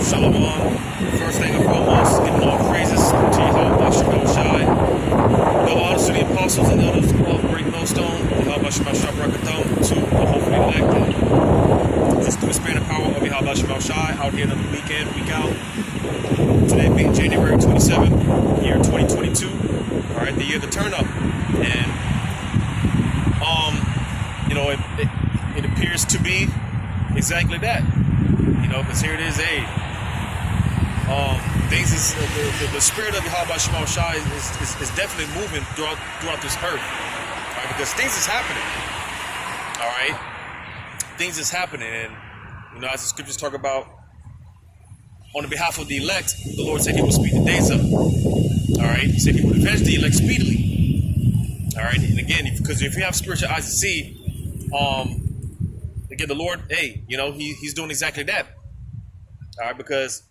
Shalom. First thing and foremost, giving all praises to Yahweh Shabbat Shai. No honors to the apostles and elders of Great Millstone, Yahweh Shabbat Shai Brakathon, to the hopefully elect. Just through the spirit and power of Yahweh Shabbat Shai, out here another week in, week out. Today being January 27th, year 2022. Alright, the year of the turn up. And it appears to be exactly that. Because here it is, things is the spirit of Yahweh Shema Shai is definitely moving throughout this earth. All right, because things is happening. All right, things is happening, and as the scriptures talk about, on the behalf of the elect, the Lord said He will speed the days up. All right, He said He would avenge the elect speedily. All right, and again, because if you have spiritual eyes to see, again, the Lord, He's doing exactly that. All right, because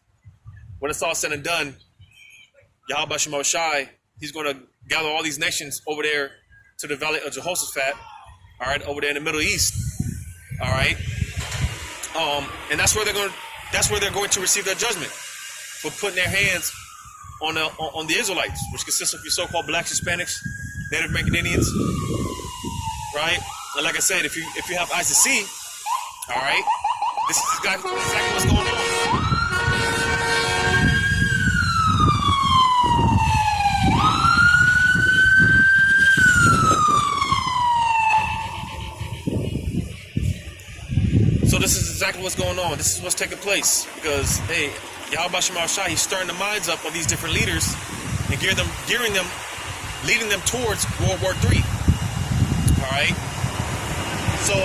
when it's all said and done, Yahweh Shema Shai, He's going to gather all these nations over there to the valley of Jehoshaphat. All right, over there in the Middle East. All right, and that's where they're going to receive their judgment for putting their hands on the Israelites, which consists of your so-called blacks, Hispanics, Native American Indians. Right, and like I said, if you have eyes to see, all right, this is exactly what's going on. So this is exactly what's going on. This is what's taking place. Because, Yahweh Shema Shai, He's stirring the minds up of these different leaders and leading them towards World War III. All right? So,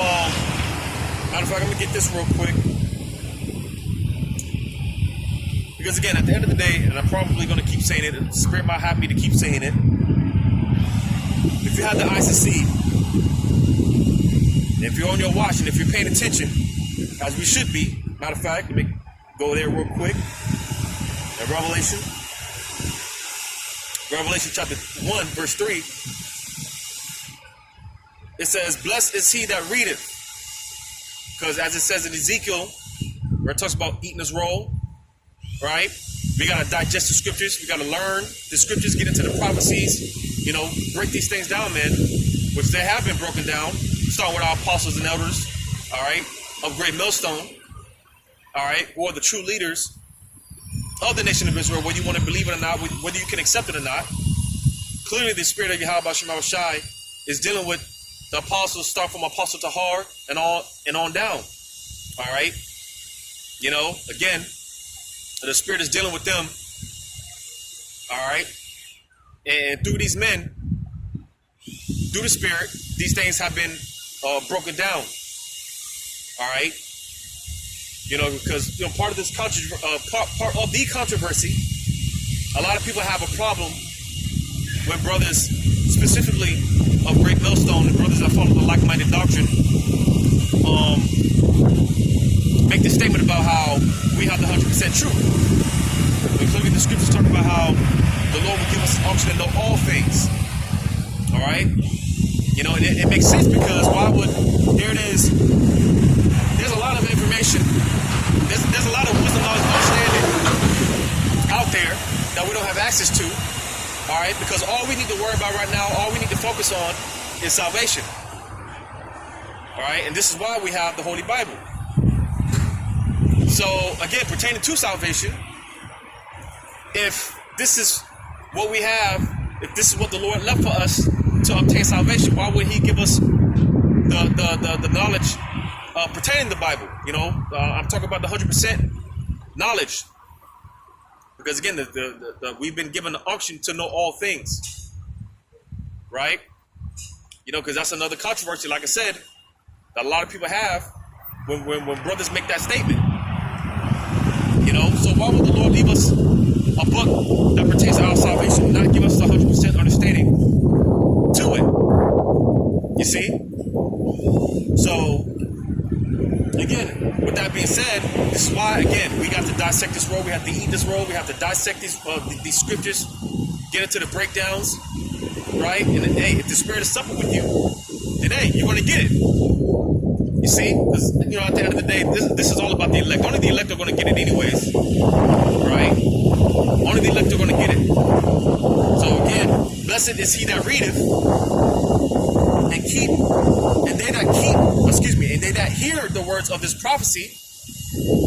matter of fact, I'm going to get this real quick. Because, again, at the end of the day, and I'm probably going to keep saying it, the Spirit might have me to keep saying it. If you have the eyes to see, if you're on your watch and if you're paying attention, as we should be, matter of fact, let me go there real quick. Revelation chapter 1, verse 3. It says, "Blessed is he that readeth." Because as it says in Ezekiel, where it talks about eating his roll, right? We got to digest the scriptures. We got to learn the scriptures, get into the prophecies, break these things down, man, which they have been broken down. Start with our apostles and elders, all right, of Great Millstone, all right, who are the true leaders of the nation of Israel, whether you want to believe it or not, whether you can accept it or not. Clearly, the spirit of Yahweh Shema Shai is dealing with the apostles, start from Apostle Tahar and on down, all right. Again, the spirit is dealing with them, all right, and through these men, through the spirit, these things have been broken down. All right, because part of this part of the controversy, a lot of people have a problem when brothers, specifically of Great Millstone and brothers that follow the like-minded doctrine, make the statement about how we have the 100% truth. Including the scriptures talk about how the Lord will give us an unction to know all things. All right. And it makes sense because here it is, there's a lot of information, there's a lot of wisdom, knowledge, and understanding out there that we don't have access to, all right, because all we need to worry about right now, all we need to focus on is salvation, all right, and this is why we have the Holy Bible. So, again, pertaining to salvation, if this is what we have, if this is what the Lord left for us to obtain salvation, why would He give us the knowledge pertaining to the Bible? I'm talking about the 100% knowledge, because again, we've been given the unction to know all things, right? Because that's another controversy, like I said, that a lot of people have when brothers make that statement. So why would the Lord leave us a book that pertains to our salvation, not give us the 100% understanding to it? You see? So, again, with that being said, this is why, again, we got to dissect this roll. We have to eat this roll. We have to dissect these scriptures, get into the breakdowns, right? And then, if the Spirit is supple with you, then, you're going to get it. You see? Because, at the end of the day, this is all about the elect. Only the elect are going to get it anyways. Right? Only the elect are going to get it. So again, blessed is he that readeth and they that hear the words of this prophecy,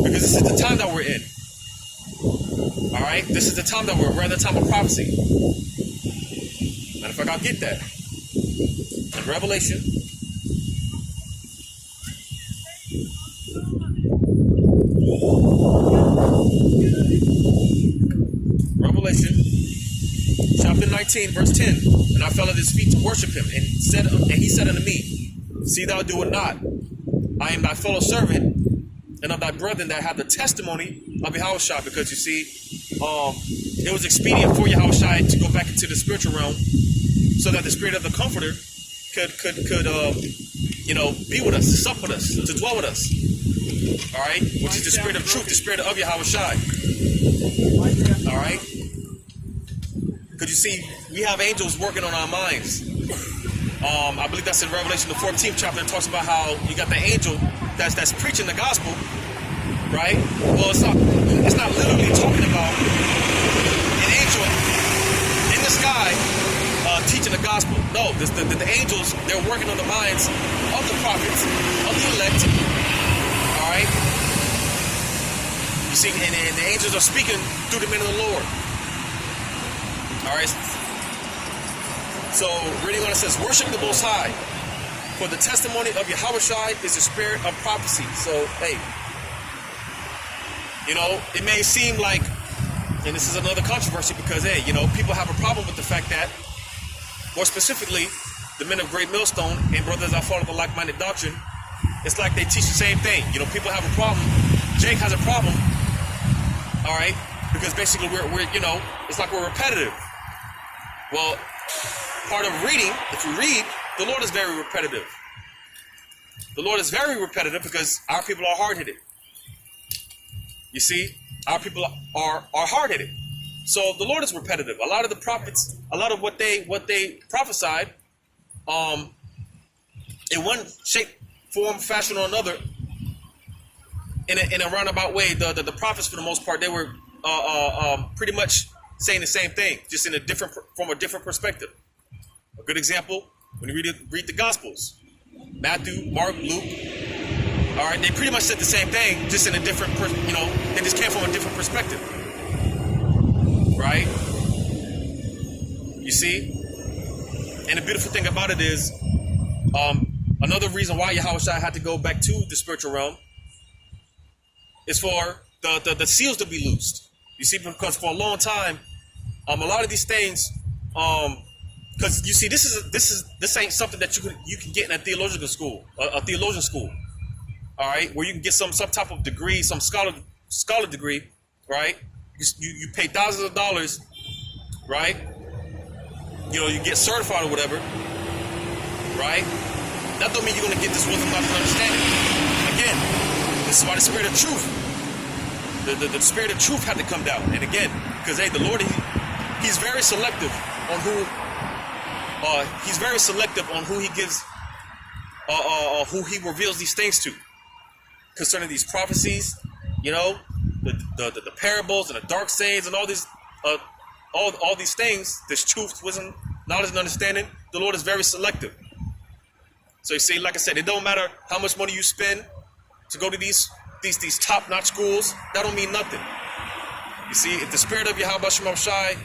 because this is the time that we're in. Alright? This is the time that we're in the time of prophecy. Matter of fact, I'll get that. In Revelation. Revelation chapter 19, verse 10. And I fell at his feet to worship him, and he said unto me, see thou do it not. I am thy fellow servant and of thy brethren that have the testimony of Yahushua. Because you see, it was expedient for Yahushua to go back into the spiritual realm, so that the spirit of the Comforter could be with us, sup with us, to dwell with us. All right, which is the spirit of truth, the spirit of Yahushua. All right, because you see, we have angels working on our minds. I believe that's in Revelation the 14th chapter. It talks about how you got the angel that's preaching the gospel, right? Well, it's not literally talking about an angel in the sky teaching the gospel. No, the angels, they're working on the minds of the prophets, of the elect. All right. You see, and the angels are speaking through the men of the Lord. All right. So, reading on, it says, worship the Most High, for the testimony of Yahushua is the spirit of prophecy. So, hey, it may seem like, and this is another controversy, because, hey, people have a problem with the fact that, more specifically, the men of Great Millstone and brothers that follow the like-minded doctrine, it's like they teach the same thing. People have a problem. Jake has a problem, all right, because basically we're it's like we're repetitive. Well, part of reading, if you read, the Lord is very repetitive. The Lord is very repetitive because our people are hard-headed. You see, our people are hard-headed. So the Lord is repetitive. A lot of the prophets, a lot of what they prophesied, in one shape, form, fashion, or another, in a roundabout way, the prophets, for the most part, they were pretty much saying the same thing, just from a different perspective. A good example, when you read the Gospels, Matthew, Mark, Luke, all right, they pretty much said the same thing, just in a different, they just came from a different perspective, right? You see? And the beautiful thing about it is, another reason why Yahushua had to go back to the spiritual realm is for the seals to be loosed. You see, because for a long time, a lot of these things, because you see, this ain't something that you can get in a theological school, a theologian school, all right, where you can get some type of degree, some scholar degree, right? You pay thousands of dollars, right? You get certified or whatever, right? That don't mean you're gonna get this wisdom, knowledge, and understanding. Again, this is why the spirit of truth, the spirit of truth had to come down. And again, because hey, the Lord, He's very selective on who. He's very selective on who He gives, who He reveals these things to, concerning these prophecies. The parables and the dark sayings and all these, all these things. This truth, wisdom, knowledge, and understanding. The Lord is very selective. So you see, like I said, it don't matter how much money you spend to go to these top-notch schools. That don't mean nothing. You see, if the spirit of Yahweh Shai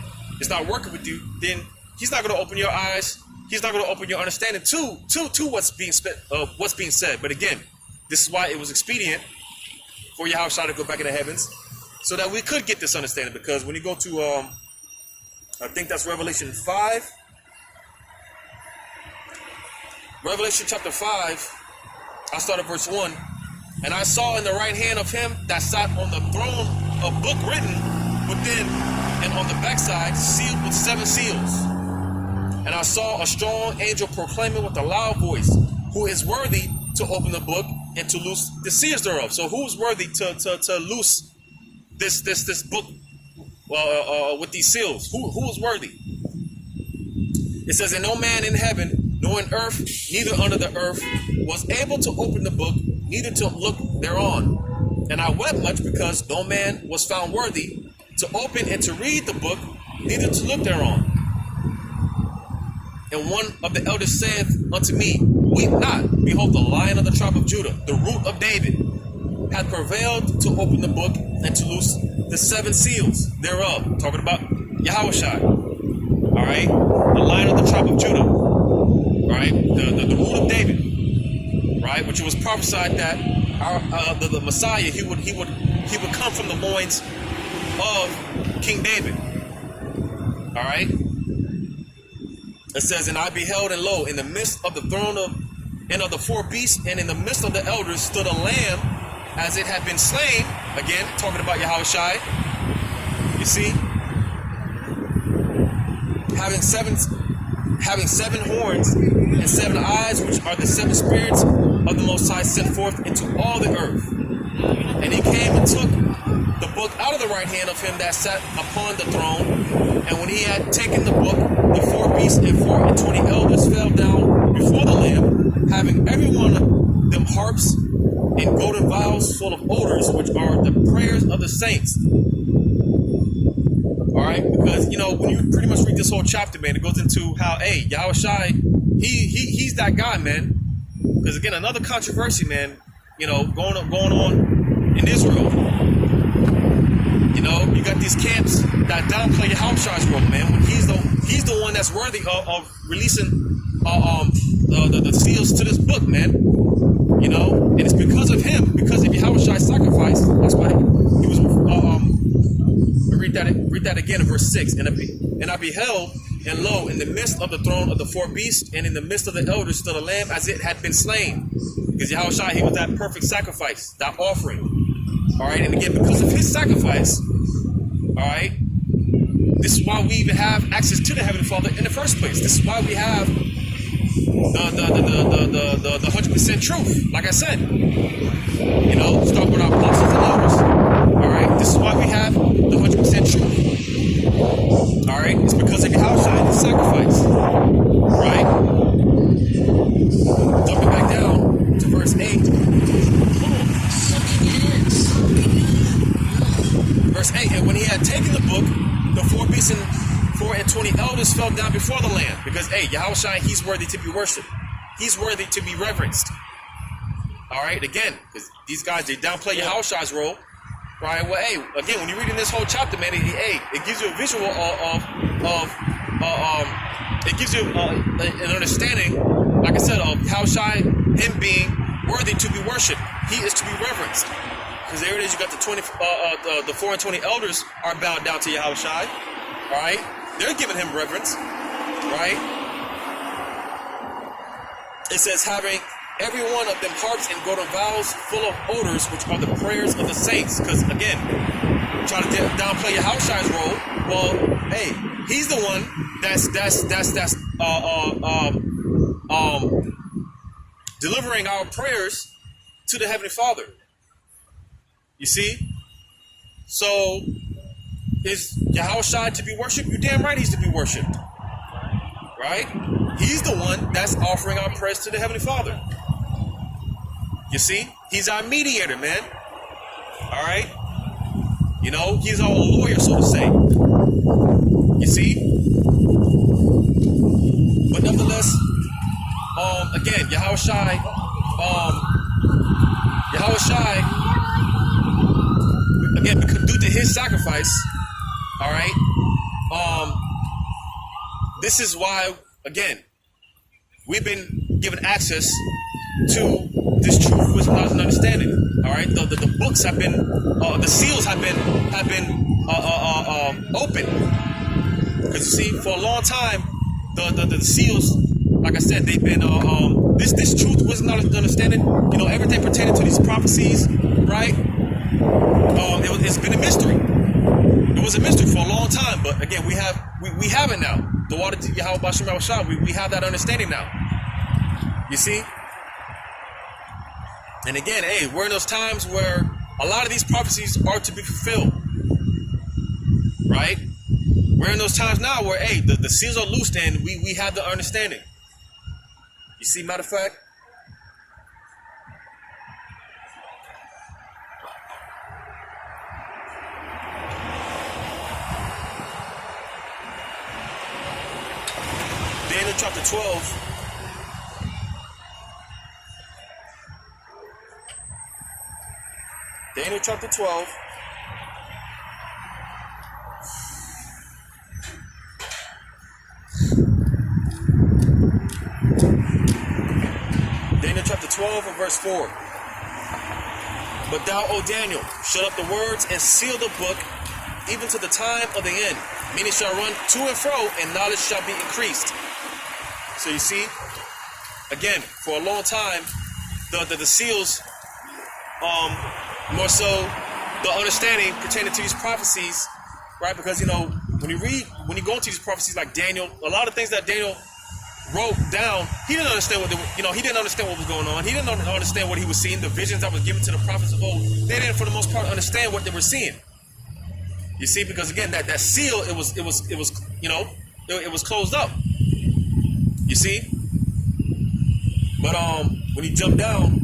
is not working with you, then He's not going to open your eyes. He's not going to open your understanding to what's being said. But again, this is why it was expedient for Yahweh Shai to go back in the heavens, so that we could get this understanding. Because when you go to, I think that's Revelation 5. Revelation chapter 5, I start at verse 1. And I saw in the right hand of him that sat on the throne a book written within and on the backside, sealed with 7 seals. And I saw a strong angel proclaiming with a loud voice, who is worthy to open the book and to loose the seals thereof. So who's worthy to loose this book with these seals? Who is worthy? It says, and no man in heaven, nor in earth, neither under the earth, was able to open the book, neither to look thereon. And I wept much because no man was found worthy to open and to read the book, neither to look thereon. And one of the elders saith unto me, Weep not, behold, the Lion of the tribe of Judah, the root of David, hath prevailed to open the book and to loose the 7 seals thereof. Talking about Yahushua. All right, the Lion of the tribe of Judah. Right, the root of David. Right, which it was prophesied that the Messiah he would come from the loins of King David. All right. It says, and I beheld, and lo, in the midst of the throne of the 4 beasts, and in the midst of the elders stood a lamb, as it had been slain. Again, talking about Yahushua. You see, having seven horns and 7 eyes, which are the 7 spirits of the Most High sent forth into all the earth. And he came and took the book out of the right hand of him that sat upon the throne. And when he had taken the book, the 4 beasts and 24 elders fell down before the Lamb, having every one of them harps and golden vials full of odors, which are the prayers of the saints. All right, because you know when you pretty much read this whole chapter, man, it goes into how, hey, Yahushua, he's that guy, man. Because again, another controversy, man, you know, going on in Israel. You know, you got these camps that downplay Yahushua's role, man. When he's the one that's worthy of releasing the seals to this book, man. You know, and it's because of him, because of Yahushua's sacrifice. That's why he was. Read that again in verse 6. And I beheld, and lo, in the midst of the throne of the 4 beasts, and in the midst of the elders stood a lamb as it had been slain. Because Yahushua, he was that perfect sacrifice, that offering. All right, and again, because of his sacrifice, all right, this is why we even have access to the Heavenly Father in the first place. This is why we have the 100% truth. Like I said, you know, start with our apostles and elders. All right, this is why we have the 100% truth. All right, it's because of Yahushua and his sacrifice. Right? Jumping back down to verse 8. Verse 8, and when he had taken the book, the 4 beasts and 24 elders fell down before the Lamb. Because, hey, Yahushua, he's worthy to be worshipped. He's worthy to be reverenced. All right, again, because these guys, they downplay Yahushua's role. Right, well, hey, again, when you're reading this whole chapter, man, it gives you a visual it gives you an understanding, like I said, of Yahushua, him being worthy to be worshipped. He is to be reverenced. Because there it is, you got the 4 and 20 elders are bowed down to Yahushua. All right, they're giving him reverence. Right. It says, having every one of them harps and golden vials full of odors, which are the prayers of the saints. Because again, trying to downplay Yahushua's role. Well, hey, he's the one that's delivering our prayers to the Heavenly Father. You see? So, is Yahushua to be worshipped? You're damn right he's to be worshipped. Right? He's the one that's offering our prayers to the Heavenly Father. You see? He's our mediator, man. All right? You know, he's our lawyer, so to say. You see? But nevertheless, again, Yahushua, again, due to his sacrifice, all right, this is why, again, we've been given access to this truth, wisdom, knowledge, and understanding. All right, the books have been, the seals have been open. Because you see, for a long time, the seals, like I said, they've been this truth, wisdom, knowledge, and understanding. You know, everything pertaining to these prophecies, right? It's been a mystery. It was a mystery for a long time, but again, we have it now. The water to Yahweh Bashem Yahushua, we have that understanding now. You see? And again, hey, we're in those times where a lot of these prophecies are to be fulfilled. Right? We're in those times now where, hey, the seals are loosed and we have the understanding. You see, matter of fact, Daniel chapter 12. Daniel chapter 12. Daniel chapter 12 and verse 4. But thou, O Daniel, shut up the words and seal the book, even to the time of the end. Meaning shall run to and fro, and knowledge shall be increased. So you see, again, for a long time, the seals, more so the understanding pertaining to these prophecies, right? Because, you know, when you go into these prophecies like Daniel, a lot of things that Daniel wrote down, he didn't understand he didn't understand what was going on. He didn't understand what he was seeing. The visions that was given to the prophets of old, they didn't, for the most part, understand what they were seeing. You see, because again, that seal, it was closed up. You see, but when he jumped down,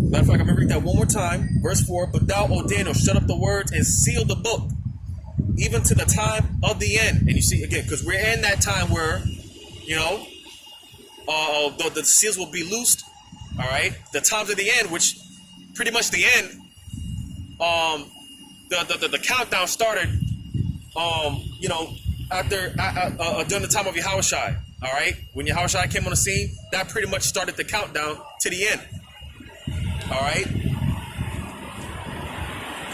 matter of fact, I'm gonna read that one more time, verse 4. But thou, O Daniel, shut up the words and seal the book, even to the time of the end. And you see, again, because we're in that time where, you know, the seals will be loosed. All right, the times of the end, which pretty much the end. The countdown started. You know, after during the time of Yahushai. All right, when Yahushai came on the scene, that pretty much started the countdown to the end. All right.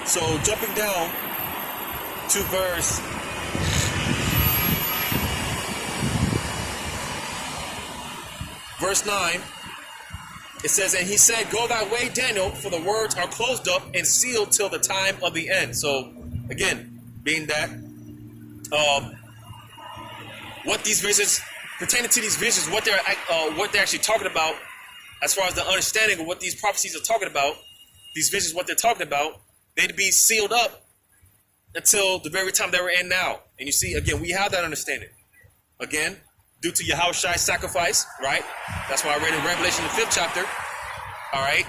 So jumping down to verse 9, it says, and he said, go thy way, Daniel, for the words are closed up and sealed till the time of the end. So again, being that what these visions, pertaining to these visions, what they're actually talking about, as far as the understanding of what these prophecies are talking about, these visions, what they're talking about, they'd be sealed up until the very time that we're in now. And you see, again, we have that understanding. Again, due to Yahushua's sacrifice, right? That's why I read in Revelation, the 5th chapter. All right.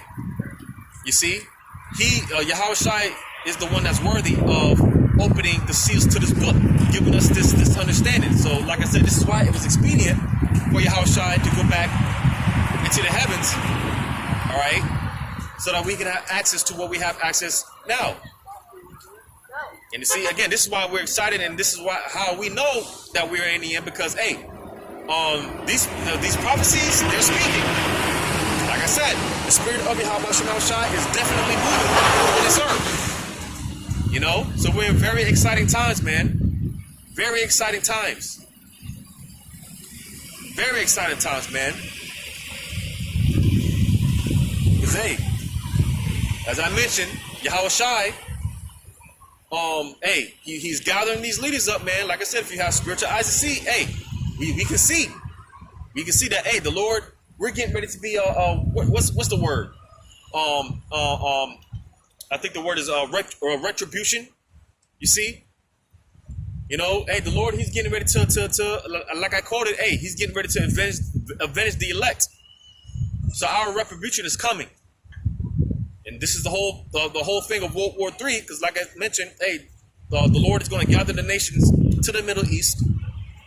You see, Yahushua is the one that's worthy of opening the seals to this book, giving us this understanding. So, like I said, this is why it was expedient for Yahushua to go back into the heavens, all right, so that we can have access to what we have access now. And you see, again, this is why we're excited, and this is how we know that we're in the end, because hey, these prophecies, they're speaking. Like I said, the spirit of Yahweh Shai is definitely moving on this earth. You know, so we're in very exciting times, man. Very exciting times. Very exciting times, man. Because hey, as I mentioned, Yahweh Shai, hey, he's gathering these leaders up, man. Like I said, if you have spiritual eyes to see, hey, we can see. We can see that, hey, the Lord, we're getting ready to be what's the word? I think the word is retribution. You see? You know, hey, the Lord, he's getting ready to like I quoted, hey, he's getting ready to avenge the elect. So our retribution is coming. And this is the whole thing of World War III, because like I mentioned, hey, the Lord is going to gather the nations to the Middle East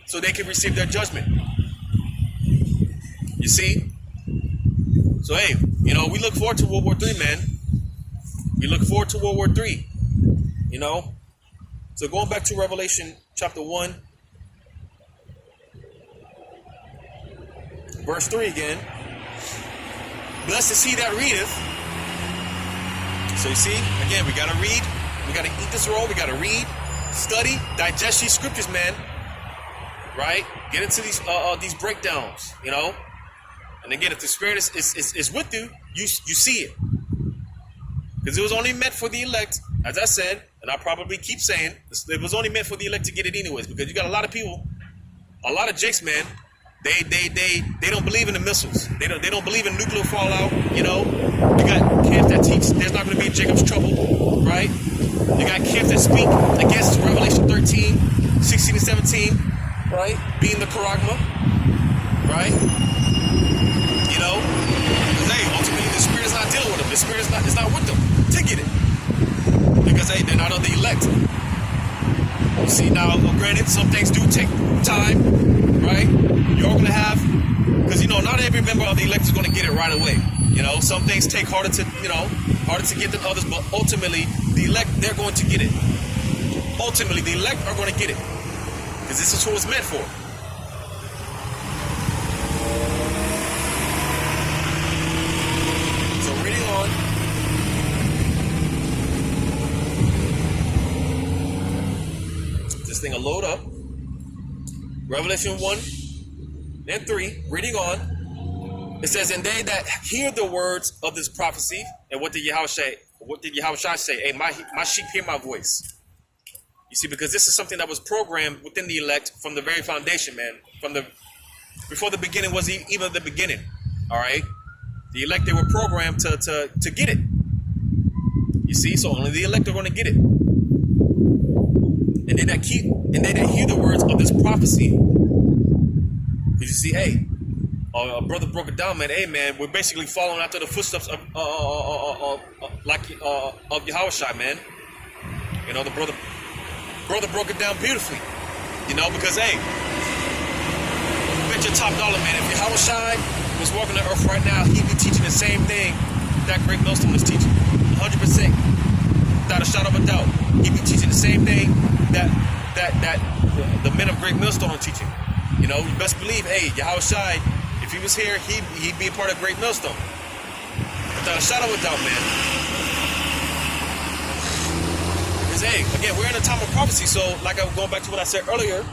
so they can receive their judgment. You see? So hey, you know, we look forward to World War III, man. We look forward to World War III. You know? So going back to Revelation chapter 1, verse 3 again. Blessed is he that readeth. So you see, again, we got to read. We got to eat this roll. We got to read, study, digest these scriptures, man. Right? Get into these breakdowns, you know. And again, if the Spirit is with you, you see it. Because it was only meant for the elect, as I said, and I'll probably keep saying, it was only meant for the elect to get it anyways. Because you got a lot of people, a lot of jakes, man. They don't believe in the missiles. They don't believe in nuclear fallout. You know, you got camps that teach there's not going to be Jacob's trouble, right? You got camps that speak against Revelation 13, 16 and 17, right? Being the charagma, right? You know, because hey, ultimately the spirit is not dealing with them. The spirit is not with them to get it, because hey, they're not of the elect. You see, now granted, some things do take time, right? You're all gonna have, because you know, not every member of the elect is gonna get it right away. You know, some things take harder to get than others, but ultimately the elect, they're going to get it. Ultimately, the elect are going to get it, because this is who it's meant for. So reading on, this thing will load up. Revelation 1 and 3, reading on. It says, and they that hear the words of this prophecy, and what did Yahushua say? Hey, my sheep hear my voice. You see, because this is something that was programmed within the elect from the very foundation, man. Before the beginning was even the beginning. All right, the elect, they were programmed to get it. You see, so only the elect are going to get it. And they that hear the words of this prophecy. Because you see, hey. Brother broke it down, man. Hey, man, we're basically following after the footsteps of Yahushua, man. You know, the brother broke it down beautifully. You know, because hey, bet your top dollar, man. If Yahushua was walking the earth right now, he'd be teaching the same thing that Great Millstone is teaching, 100%, without a shadow of a doubt. He'd be teaching the same thing that the men of Great Millstone are teaching. You know, you best believe, hey, Yahushua, if he was here, he'd be a part of Great Millstone. Without a shadow of a doubt, man. Because, hey, again, we're in a time of prophecy. So, like I was going back to what I said earlier,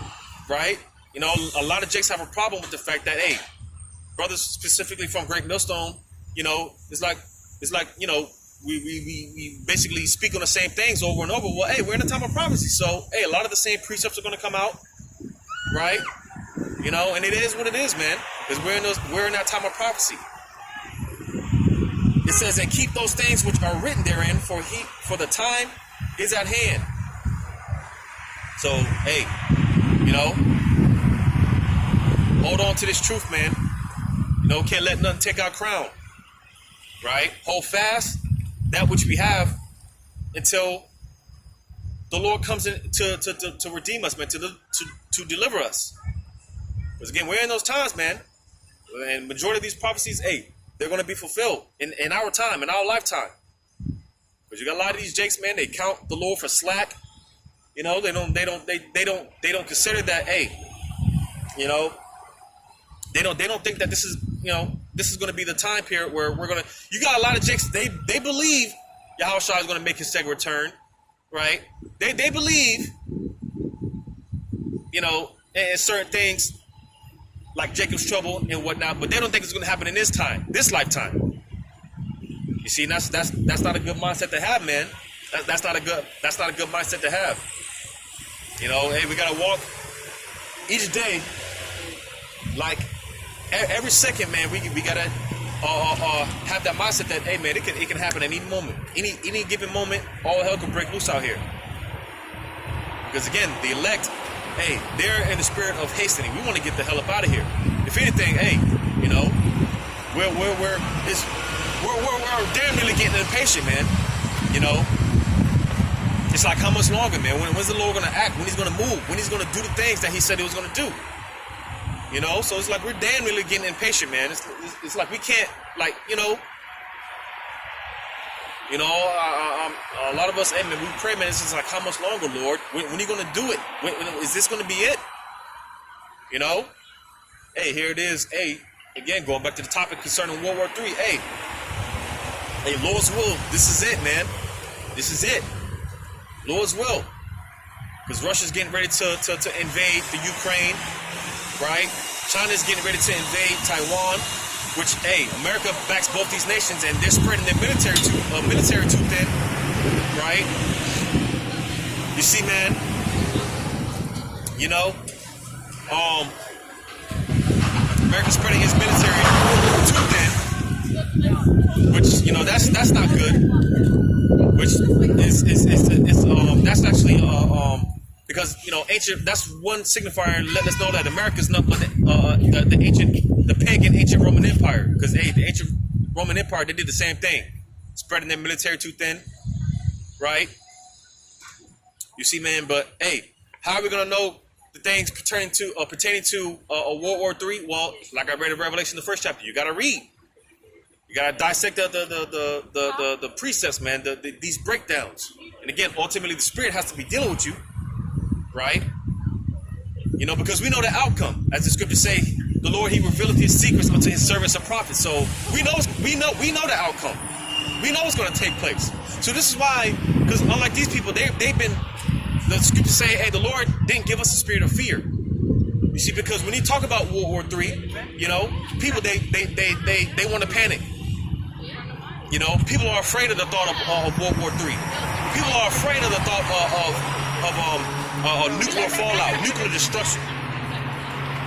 right? You know, a lot of jakes have a problem with the fact that, hey, brothers specifically from Great Millstone, you know, it's like, you know, we basically speak on the same things over and over. Well, hey, we're in a time of prophecy. So, hey, a lot of the same precepts are going to come out, right? You know, and it is what it is, man. Because we're in that time of prophecy. It says, and keep those things which are written therein, for the time is at hand. So, hey, you know, hold on to this truth, man. You know, can't let nothing take our crown. Right? Hold fast that which we have until the Lord comes in to redeem us, man, to deliver us. Because again, we're in those times, man. And majority of these prophecies, hey, they're going to be fulfilled in our time, in our lifetime. Because you got a lot of these jakes, man. They count the Lord for slack. You know, they don't consider that. Hey, you know, they don't think that this is, you know, this is going to be the time period where we're going to. You got a lot of jakes. They believe Yahushua is going to make his second return, right? They believe, you know, in certain things, like Jacob's trouble and whatnot, but they don't think it's going to happen in this lifetime. You see, that's not a good mindset to have, man. That's not a good mindset to have. You know, hey, we gotta walk each day, like every second, man. We gotta have that mindset that, hey, man, it can happen at any moment, any given moment. All hell can break loose out here. Because again, the elect, hey, they're in the spirit of hastening. We want to get the hell up out of here. If anything, hey, you know, we're damn nearly getting impatient, man. You know, it's like, how much longer, man? When's the Lord gonna act? When he's gonna move? When he's gonna do the things that he said he was gonna do? You know, so it's like we're damn nearly getting impatient, man. It's like we can't, like, you know, a lot of us, hey, man, we pray, man. It's just like, how much longer, Lord? When are you gonna do it? When is this gonna be it? You know, hey, here it is. Hey, again, going back to the topic concerning World War III. Hey, Lord's will. This is it, man. This is it. Lord's will. Because Russia's getting ready to invade the Ukraine, right? China's getting ready to invade Taiwan, which, hey, America backs both these nations, and they're spreading their military too thin, right? You see, man, you know, America's spreading its military too thin, which, you know, that's not good. Which is that's actually because ancient. That's one signifier letting us know that America is not the pagan ancient Roman Empire. Because the ancient Roman Empire, they did the same thing, spreading their military too thin, right? You see, man. But hey, how are we gonna know the things pertaining to a World War III? Well, like I read in Revelation, the first chapter, you gotta read. You gotta dissect the precepts, man. These breakdowns. And again, ultimately, the Spirit has to be dealing with you, right? Because we know the outcome, as the scriptures say. The Lord, He revealeth His secrets unto His servants and prophets. So we know the outcome. We know what's going to take place. So this is why, because unlike these people, they've been. The scriptures say, hey, the Lord didn't give us a spirit of fear. You see, because when you talk about World War III, people they want to panic. People are afraid of the thought of World War III. People are afraid of the thought of nuclear fallout, nuclear destruction.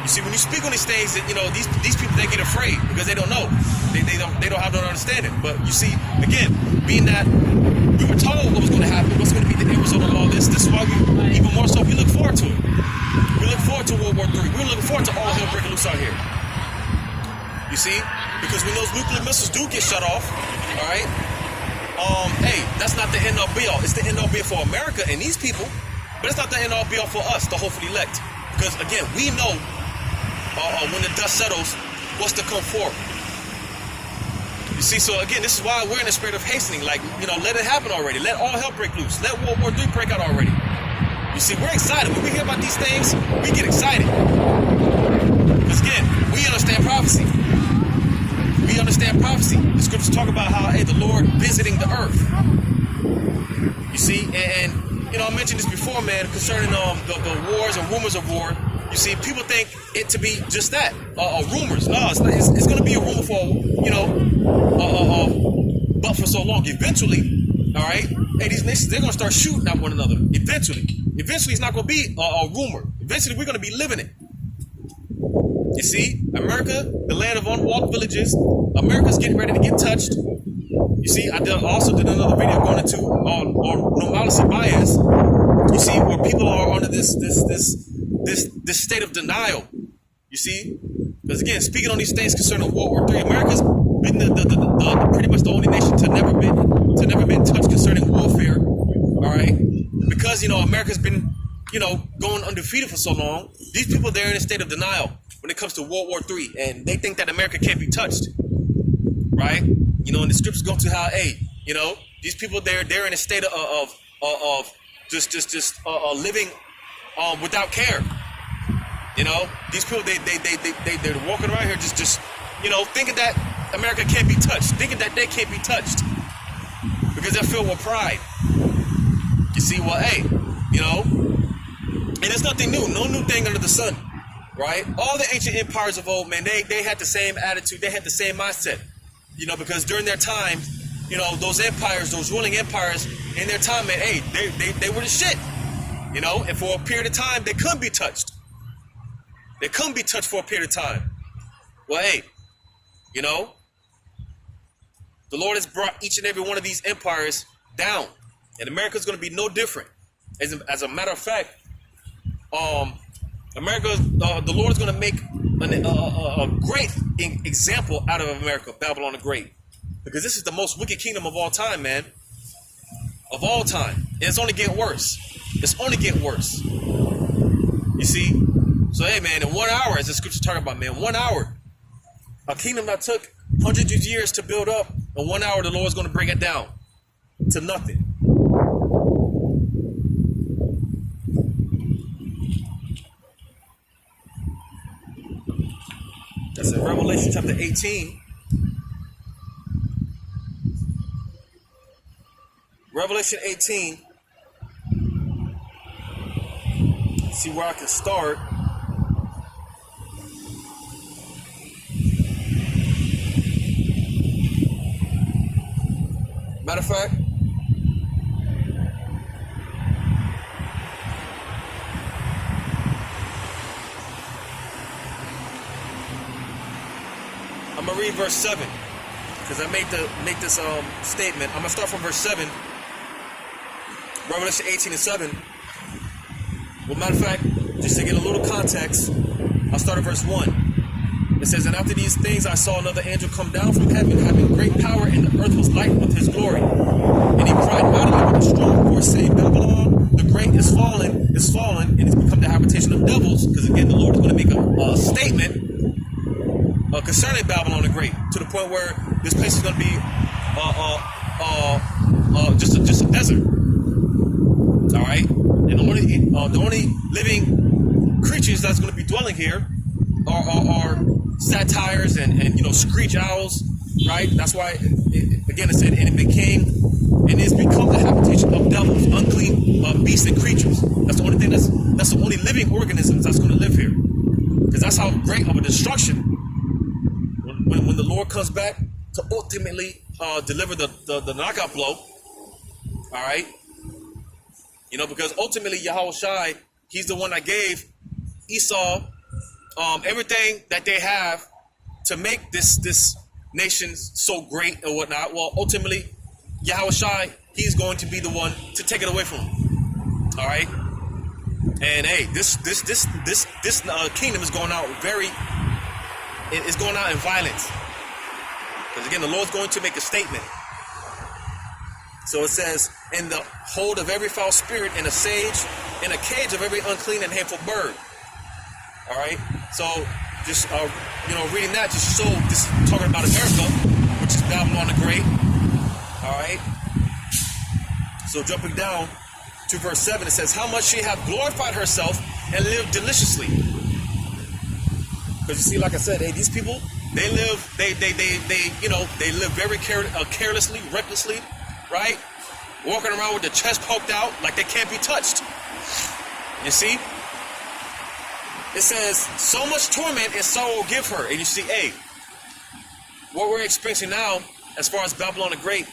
You see, when you speak on these things, that these people, they get afraid because they don't know. They don't have no understanding. But you see, again, being that we were told what was going to happen, what's going to be the end result of all this. This is why we, even more so, we look forward to it. We look forward to World War III. We're looking forward to all hell breaking loose out here. You see, because when those nuclear missiles do get shut off, all right, hey, that's not the end all be all. It's the end all be all for America and these people, but it's not the end all be all for us, the hopefully elect. Because again, we know. When the dust settles, what's to come forth. You see, so again, this is why we're in the spirit of hastening. Like, let it happen already. Let all hell break loose. Let World War III break out already. You see, we're excited. When we hear about these things, we get excited. Because again, we understand prophecy. We understand prophecy. The scriptures talk about how, hey, the Lord visiting the earth. You see, and I mentioned this before, man, concerning the wars and rumors of war. You see, people think it to be just that, rumors. No, it's not. It's going to be a rumor for, but for so long. Eventually, all right, hey, these nations, they're going to start shooting at one another. Eventually, it's not going to be a rumor. Eventually, we're going to be living it. You see, America, the land of unwalled villages, America's getting ready to get touched. You see, I also did another video going into normalcy bias. You see, where people are under this state of denial. You see, because again, speaking on these things concerning World War III, America's been the pretty much the only nation to never been touched concerning warfare. All right, because America's been going undefeated for so long. These people, they're in a state of denial when it comes to World War III, and they think that America can't be touched. Right? And the scriptures go to how, hey, these people, they're in a state of just living without care. These people, they're walking around here just thinking that America can't be touched, thinking that they can't be touched because they're filled with pride. You see, well, hey, and it's nothing new, no new thing under the sun, right? All the ancient empires of old, man, they had the same attitude, they had the same mindset, because during their time, those empires, those ruling empires, in their time, man, hey, they were the shit. And for a period of time, they couldn't be touched. They couldn't be touched for a period of time. Well, hey, the Lord has brought each and every one of these empires down. And America's going to be no different. As a matter of fact, the Lord is going to make a great example out of America, Babylon the Great. Because this is the most wicked kingdom of all time, man. Of all time. And it's only getting worse. It's only getting worse. You see? So, hey, man, in 1 hour, as the scriptures talk about, man, 1 hour, a kingdom that took hundreds of years to build up, in 1 hour, the Lord's going to bring it down to nothing. That's in Revelation chapter 18. Revelation 18. See where I can start. Matter of fact, I'm gonna read verse 7 because I make this statement. I'm gonna start from verse 7. Revelation 18 and 7. Well, matter of fact, just to get a little context, I'll start at verse 1. It says, and after these things I saw another angel come down from heaven, having great power, and the earth was lightened with his glory. And he cried mightily with a strong voice, saying, Babylon the great is fallen, and it's become the habitation of devils. Because again, the Lord is going to make a statement concerning Babylon the great, to the point where this place is going to be just a desert. All right, and the only living creatures that's going to be dwelling here are satyrs and screech owls, right? That's why it said, and it's become the habitation of devils, unclean beasts and creatures. That's the only thing that's the only living organisms that's going to live here, because that's how great of a destruction when the Lord comes back to ultimately deliver the knockout blow. All right, because ultimately Yahweh Shai, he's the one that gave Esau everything that they have to make this nation so great and whatnot. Well, ultimately, Yahweh Shai, he's going to be the one to take it away from him. All right, and hey, this kingdom is going out it's going out in violence, because again, the Lord's going to make a statement. So it says, in the hold of every foul spirit, and a cage of every unclean and hateful bird. All right, so just reading that just showed this is talking about America, which is Babylon the Great. All right, so jumping down to verse 7, it says, how much she hath glorified herself and lived deliciously. Because you see, like I said, hey, these people, they live very carelessly, recklessly, right? Walking around with their chest poked out like they can't be touched. You see? It says, so much torment and sorrow will give her. And you see, hey, what we're experiencing now, as far as Babylon the Great,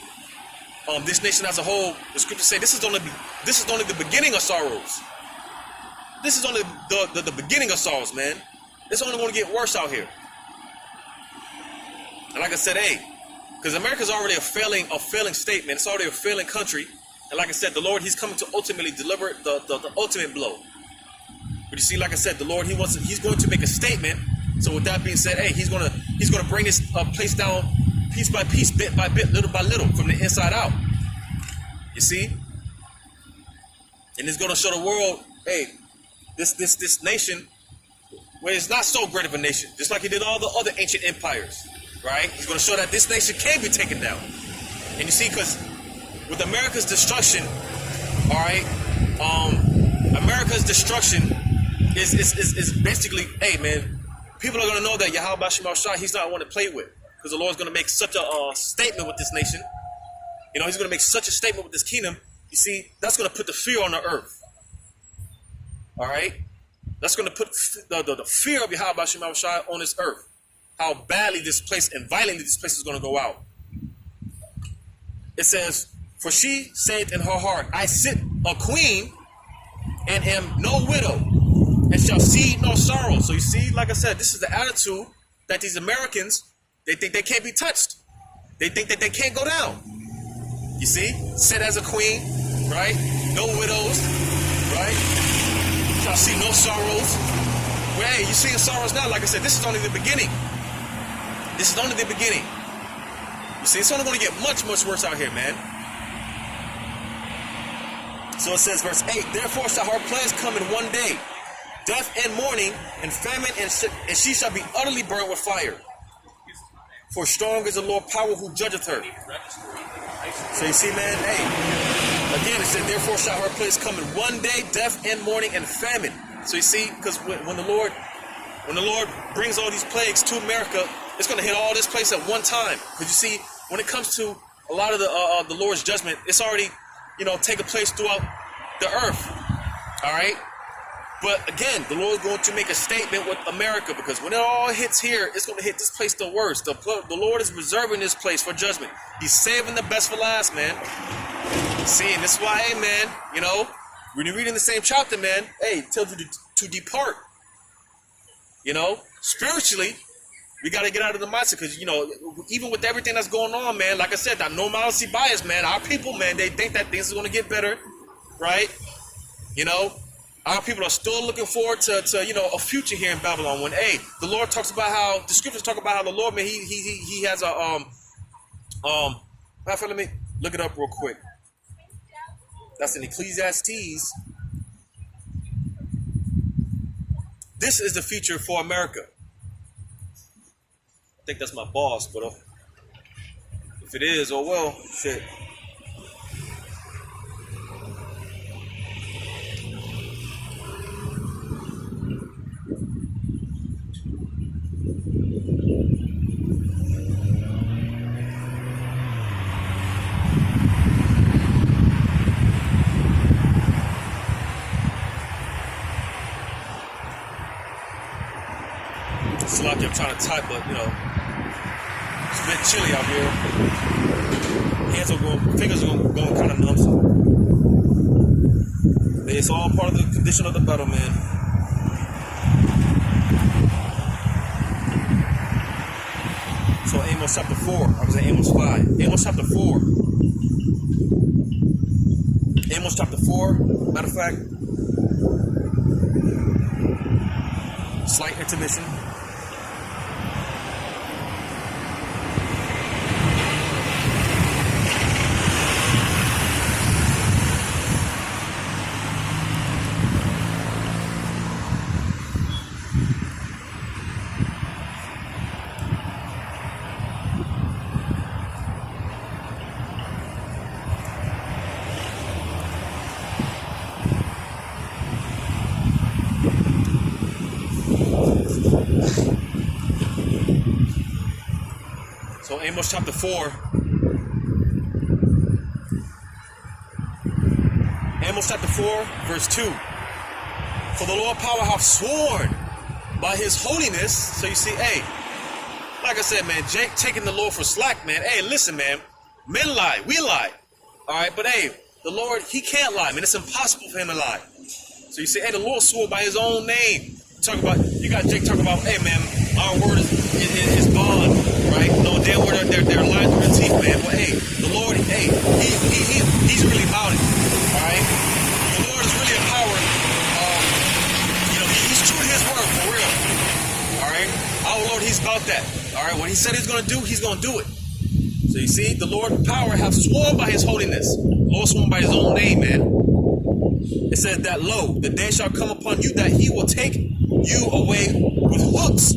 this nation as a whole, the scriptures say this is only the beginning of sorrows. This is only the beginning of sorrows, man. It's only going to get worse out here. And like I said, hey, because America's already a failing state, man. It's already a failing country. And like I said, the Lord, he's coming to ultimately deliver the ultimate blow. But you see, like I said, the Lord, he's going to make a statement. So with that being said, hey, he's gonna bring this place down piece by piece, bit by bit, little by little, from the inside out. You see? And he's gonna show the world, hey, this nation, well, it's not so great of a nation, just like he did all the other ancient empires, right? He's gonna show that this nation can be taken down. And you see, because with America's destruction, all right, America's destruction is basically, hey man, people are gonna know that Yahweh Bashim Shai, he's not one to play with, because the Lord's gonna make such a statement with this nation. He's gonna make such a statement with this kingdom. You see, that's gonna put the fear on the earth. All right, that's gonna put the fear of Yahweh Bashim Shai on this earth. How badly this place and violently this place is gonna go out. It says, for she saith in her heart, I sit a queen and am no widow, and shall see no sorrow. So you see, like I said, this is the attitude that these Americans, they think they can't be touched. They think that they can't go down. You see, sit as a queen, right? No widows, right? Shall see no sorrows. Well, hey, you're seeing sorrows now. Like I said, this is only the beginning. This is only the beginning. You see, it's only going to get much, much worse out here, man. So it says, verse 8, therefore shall her plagues come in one day, death and mourning, and famine, and she shall be utterly burned with fire. For strong is the Lord power who judgeth her. So you see, man, hey, again it said, therefore shall her plagues come in one day, death and mourning, and famine. So you see, because when the Lord brings all these plagues to America, it's going to hit all this place at one time. Because you see, when it comes to a lot of the Lord's judgment, it's already taking place throughout the earth. All right. But again, the Lord is going to make a statement with America, because when it all hits here, it's going to hit this place the worst. The Lord is reserving this place for judgment. He's saving the best for last, man. See, and this is why, hey, man, when you're reading the same chapter, man, hey, it tells you to depart. Spiritually, we got to get out of the mindset, because, even with everything that's going on, man, like I said, that normalcy bias, man, our people, man, they think that things are going to get better, right? Our people are still looking forward to a future here in Babylon. When the Lord talks about how the scriptures talk about how the Lord, man, he has a let me look it up real quick. That's in Ecclesiastes. This is the future for America. I think that's my boss, but if it is, oh well, shit. It's like I'm trying to type, but it's a bit chilly out here. Fingers are going kind of numb. So it's all part of the condition of the battle, man. So Amos chapter 4. I was in Amos 5. Amos chapter 4. Amos chapter 4. Matter of fact, slight intermission. So Amos chapter 4. Amos chapter 4, verse 2. For the Lord power hath sworn by his holiness. So you see, like I said, man, Jake taking the Lord for slack, man. Listen, man. Men lie, we lie. Alright, but the Lord, he can't lie, man. It's impossible for him to lie. So you see, the Lord swore by his own name. You got Jake talking about, man, our word is bond, right? No, damn word, they're lying through their teeth, man. Well, the Lord, he's really about it, all right? The Lord is really a power. He's true to his word, for real, all right? Our Lord, he's about that, all right? What he said he's going to do, he's going to do it. So you see, the Lord power hath sworn by his holiness. The Lord sworn by his own name, man. It says that, lo, the day shall come upon you that he will take you away with hooks,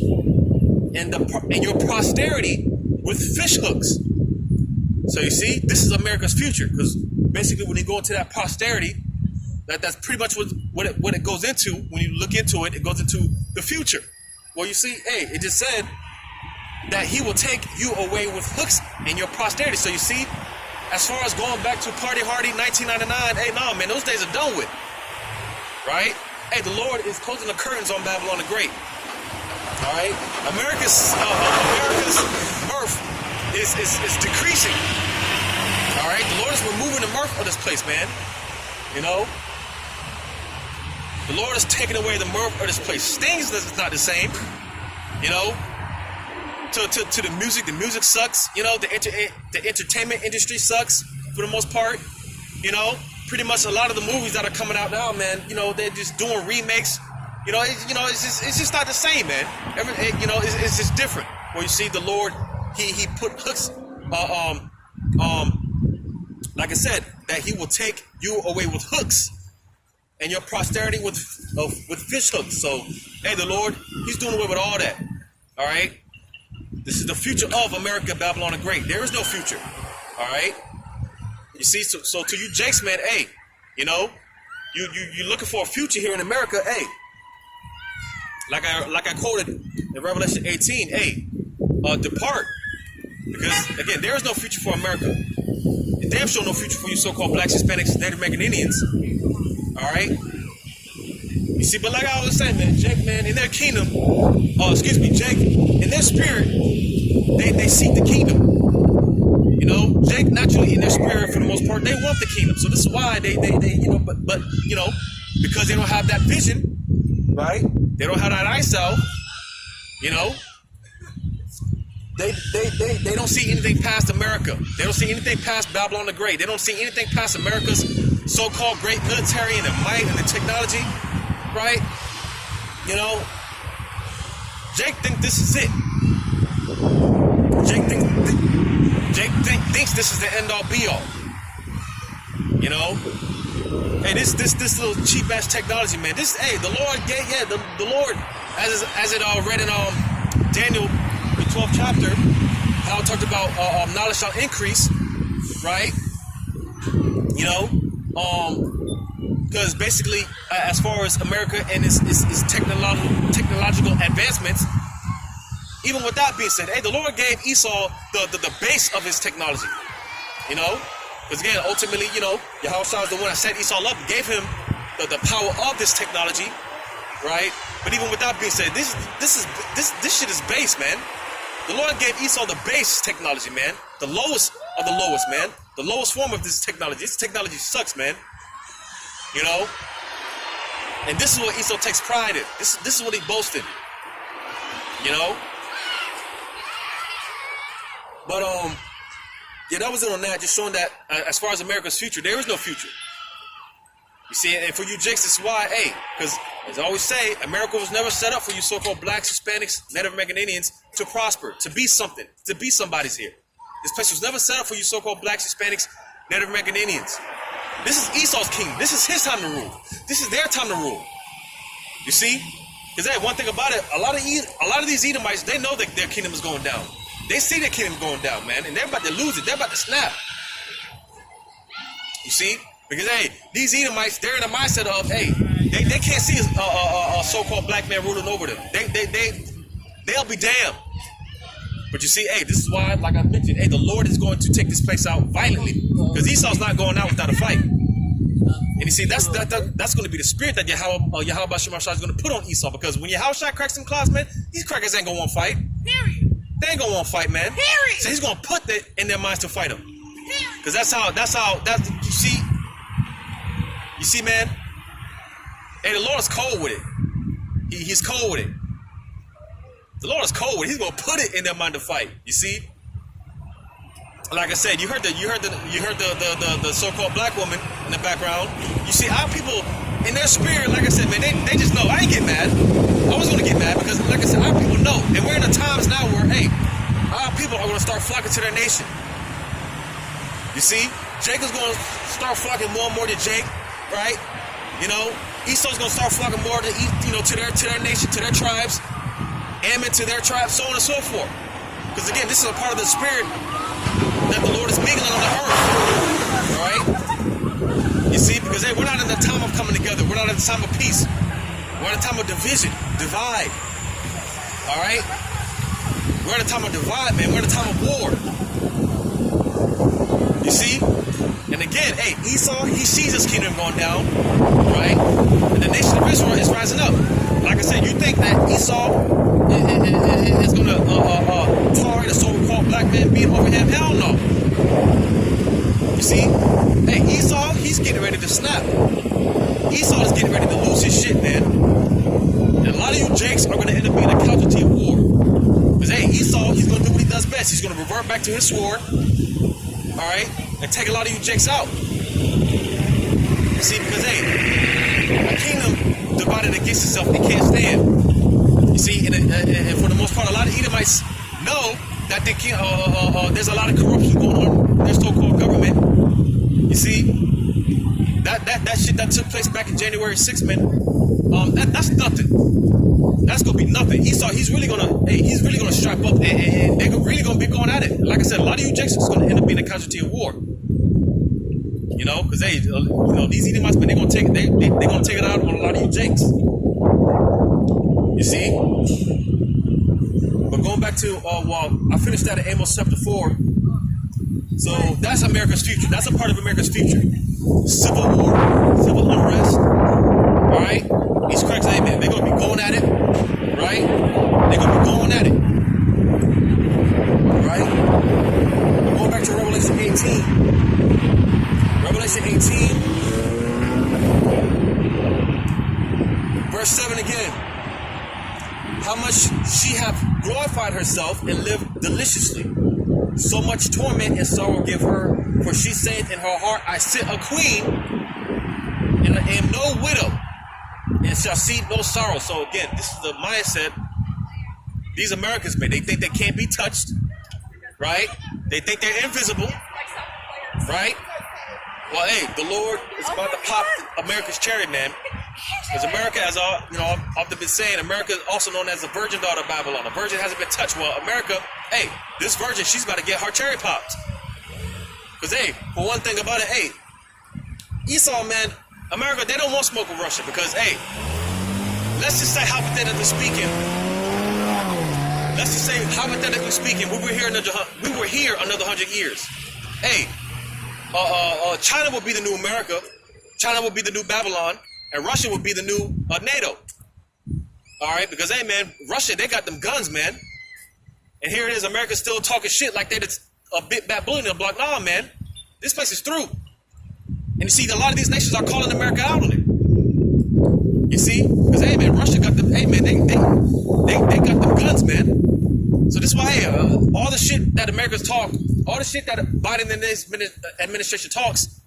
and your posterity with fish hooks. So you see, this is America's future, because basically when you go into that posterity, that's pretty much what it goes into. When you look into it, it goes into the future. Well, you see, it just said that he will take you away with hooks and your posterity. So you see, as far as going back to Party Hardy 1999, no, man, those days are done with, right? The Lord is closing the curtains on Babylon the Great. All right, America's mirth is decreasing. All right, the Lord is removing the mirth of this place, man. The Lord is taking away the mirth of this place. Things is not the same. To the music sucks. The entertainment industry sucks for the most part. Pretty much a lot of the movies that are coming out now, man, they're just doing remakes. It's just not the same, man. It's just different. Well, you see, the Lord, he put hooks, like I said, that he will take you away with hooks, and your posterity with fish hooks. So, the Lord, he's doing away with all that. All right. This is the future of America, Babylon the Great. There is no future. All right. You see, so to you Jakes, man, you're looking for a future here in America, like I quoted in Revelation 18, depart. Because again, there is no future for America. And damn sure no future for you so-called blacks, Hispanics, Native American Indians. Alright? You see, but like I always say, man, Jake, man, in their kingdom, Jake, in their spirit, they seek the kingdom. Jake naturally in their spirit, for the most part, they want the kingdom. So this is why they but because they don't have that vision, right? They don't have that eyesight, they don't see anything past America. They don't see anything past Babylon the Great. They don't see anything past America's so-called great military and the might and the technology. right? You know, Jake thinks this is it. Jake thinks this is the end all be all. You know, hey, this little cheap ass technology, man. The Lord gave, the Lord, as it read in Daniel, the 12th chapter, how it talked about knowledge shall increase, right? You know, because basically, as far as America and its technological advancements, even with that being said, hey, the Lord gave Esau the base of his technology, you know. Because again, ultimately, you know, Yahushua is the one that set Esau up, gave him the power of this technology, right? But even with that being said, this shit is base, man. The Lord gave Esau the base technology, man. The lowest of the lowest, man. The lowest form of this technology. This technology sucks, man. You know? And this is what Esau takes pride in. This is what he boasted. You know? But yeah, that was it on that, just showing that as far as America's future, there is no future. You see, and for you Jakes, this is why, hey, because as I always say, America was never set up for you so-called blacks, Hispanics, Native American Indians to prosper, to be something, to be somebody's here. This place was never set up for you so-called blacks, Hispanics, Native American Indians. This is Esau's kingdom. This is his time to rule. This is their time to rule. You see? Because hey, one thing about it, a lot of these Edomites, they know that their kingdom is going down. They see their kingdom going down, man, and they're about to lose it. They're about to snap. You see? Because, hey, these Edomites, they're in the mindset of, hey, they can't see a so-called black man ruling over them. They'll be damned. But you see, hey, this is why, like I mentioned, hey, the Lord is going to take this place out violently. Because Esau's not going out without a fight. And you see, that's going to be the spirit that Yahweh Shemashah is going to put on Esau. Because when Yahweh cracks them claws, man, these crackers ain't going to want to fight. Period. They ain't gonna want to fight, man. Period. So he's gonna put that in their minds to fight him. Because that's you see, man. Hey, the Lord is cold with it. He's cold with it. The Lord is cold with it. He's gonna put it in their mind to fight. You see. Like I said, you heard the so-called black woman in the background. You see, our people in their spirit, like I said, man, they just know. I ain't get mad. I was gonna get mad because, like I said, our people know, and we're in the times now where, hey, our people are gonna start flocking to their nation. You see, Jacob's gonna start flocking more and more to Jake, right? You know, Esau's gonna start flocking more to their nation, to their tribes, Ammon to their tribes, so on and so forth. Because again, this is a part of the spirit that the Lord is mingling on the earth. All right? You see, because hey, we're not in the time of coming together. We're not in the time of peace. We're in a time of division, divide. All right? We're in a time of divide, man. We're in a time of war. You see? And again, hey, Esau, he sees his kingdom going down, right? And the nation of Israel is rising up. Like I said, you think that Esau is going to tolerate a so-called black man being over him? Hell no. You see? Hey, Esau, he's getting ready to snap. Esau is getting ready to lose his shit, man. And a lot of you Jakes are going to end up being a casualty of war. Because, hey, Esau, he's going to do what he does best. He's going to revert back to his sword, all right, and take a lot of you Jakes out. You see, because, hey, a kingdom divided against itself, it can't stand. You see, and for the most part, a lot of Edomites know that they can't, there's a lot of corruption going on in their so-called government. You see, that shit that took place back in January 6th, man, that's nothing. That's gonna be nothing. Esau, he's really gonna strap up, and they're really gonna be going at it. Like I said, a lot of you Jakes is gonna end up being a casualty of war. You know, because these Edomites, man, they're gonna take it out on a lot of you Jakes. You see? But going back to I finished that at Amos chapter 4. So that's America's future. That's a part of America's future. Civil war, civil unrest. All right? These cracks, hey, man, they're gonna be going at it, right? They're gonna be going at it. All right? Going back to Revelation 18. Revelation 18, verse 7 again. How much she hath glorified herself and lived deliciously. So much torment and sorrow give her, for she saith in her heart, I sit a queen, and I am no widow, and and shall see no sorrow. So again, this is the mindset these Americans made. They think they can't be touched, right? They think they're invisible, right? Well, hey, the Lord is about to pop America's cherry, man. Because America, as I've often been saying, America is also known as the virgin daughter of Babylon. A virgin hasn't been touched. Well, America, hey, this virgin, she's about to get her cherry popped. Because, hey, for one thing about it, hey, Esau, man, America, they don't want smoke with Russia because, hey, let's just say hypothetically speaking, we were here another 100 years. Hey, China will be the new America, China will be the new Babylon, and Russia will be the new NATO. All right, because, hey, man, Russia, they got them guns, man. And here it is, America still talking shit like they're a bit bad bully in the block. Nah, man, this place is through. And you see, a lot of these nations are calling America out on it. You see? Because, hey, man, Russia got them, hey, man, they got them guns, man. So this is why, hey, all the shit that Americans talk, all the shit that Biden and his administration talks,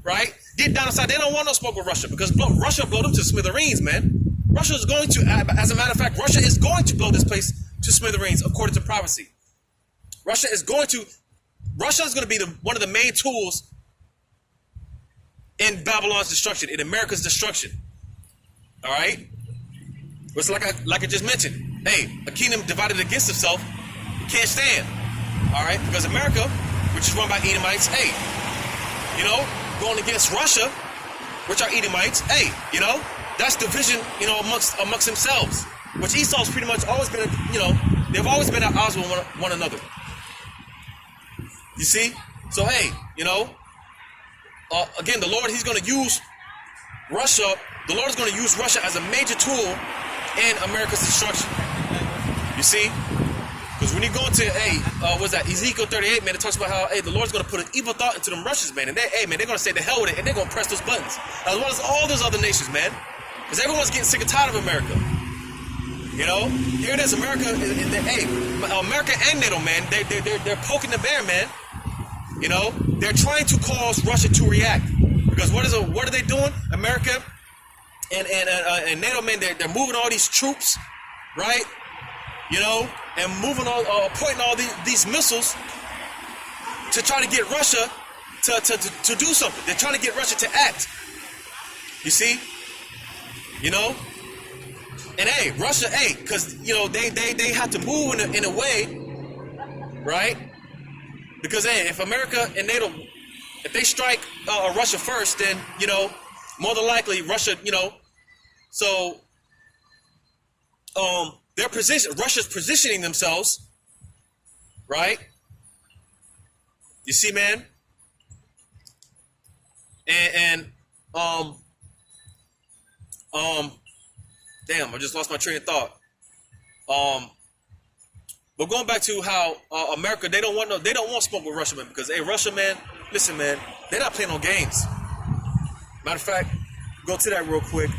right? Get down inside. They don't want no smoke with Russia because Russia blow them to smithereens, man. Russia is going to, as a matter of fact, Russia is going to blow this place to smithereens, according to prophecy. Russia is going to be one of the main tools in Babylon's destruction, in America's destruction. All right? It's like I just mentioned. Hey, a kingdom divided against itself can't stand. All right? Because America, which is run by Edomites, hey, going against Russia, which are Edomites, hey, that's division, amongst themselves. Which Esau's pretty much always been, they've always been at odds with one another. You see? So, hey, again, the Lord, he's going to use Russia. The Lord is going to use Russia as a major tool in America's destruction. You see? Because when you go into, what's that? Ezekiel 38, man, it talks about how, hey, the Lord's going to put an evil thought into them Russians, man. And they're going to say the hell with it, and they're going to press those buttons. As well as all those other nations, man. Because everyone's getting sick and tired of America. Here it is, America, America and NATO, man, they're poking the bear, man. They're trying to cause Russia to react. Because what are they doing? America and NATO, man, they're moving all these troops, right? And pointing all these missiles to try to get Russia to do something. They're trying to get Russia to act. You see? And hey, Russia, hey, because they have to move in a way, right? Because hey, if America and NATO, if they strike Russia first, then more than likely Russia, so Russia's positioning themselves, right? You see, man, and damn, I just lost my train of thought. But going back to how America, they don't want smoke with Russia, man, because hey, Russia, man, listen, man, they're not playing no games. Matter of fact, go to that real quick.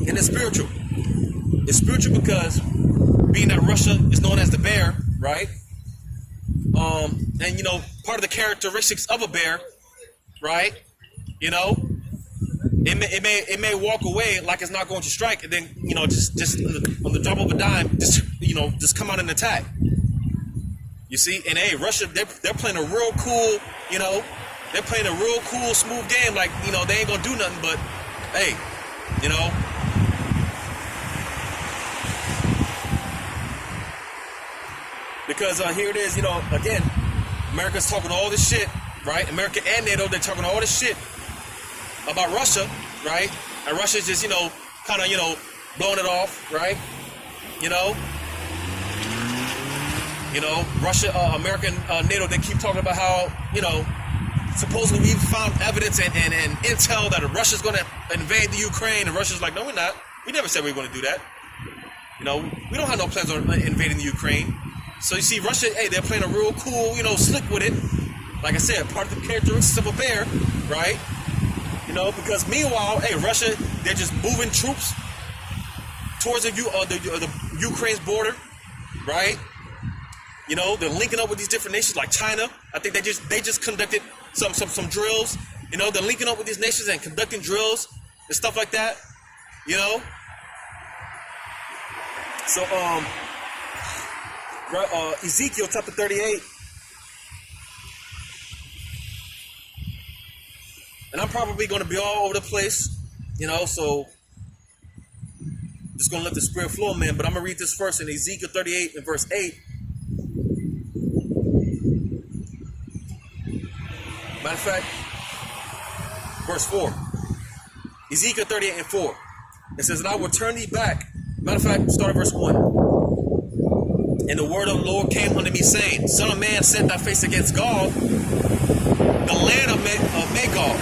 And it's spiritual. It's spiritual because being that Russia is known as the bear, right? And part of the characteristics of a bear, right? It may walk away like it's not going to strike, and then just on the drop of a dime, just come out and attack. You see, and hey, Russia, they're playing a real cool, they're playing a real cool, smooth game. Like they ain't gonna do nothing, but hey, because here it is, again, America's talking all this shit, right? America and NATO, they're talking all this shit about Russia, right? And Russia's just, kind of, blowing it off, right? Russia, America, and NATO, they keep talking about how, supposedly we've found evidence and intel that Russia's going to invade the Ukraine, and Russia's like, no, we're not. We never said we were going to do that. We don't have no plans on invading the Ukraine. So you see, Russia, hey, they're playing a real cool, slick with it. Like I said, part of the characteristics of a bear, right? Because meanwhile, hey, Russia, they're just moving troops towards the Ukraine's border, right? They're linking up with these different nations like China. I think they just conducted some drills You know, they're linking up with these nations and conducting drills and stuff like that. You know? So, Ezekiel chapter 38. And I'm probably going to be all over the place, you know, so just going to let the Spirit flow, man. But I'm going to read this first in Ezekiel 38 and verse 8. Matter of fact, verse 4. Ezekiel 38 and 4. It says, and I will turn thee back. Matter of fact, start at verse 1. And the word of the Lord came unto me, saying, Son of man, set thy face against Gog, the land of Magog.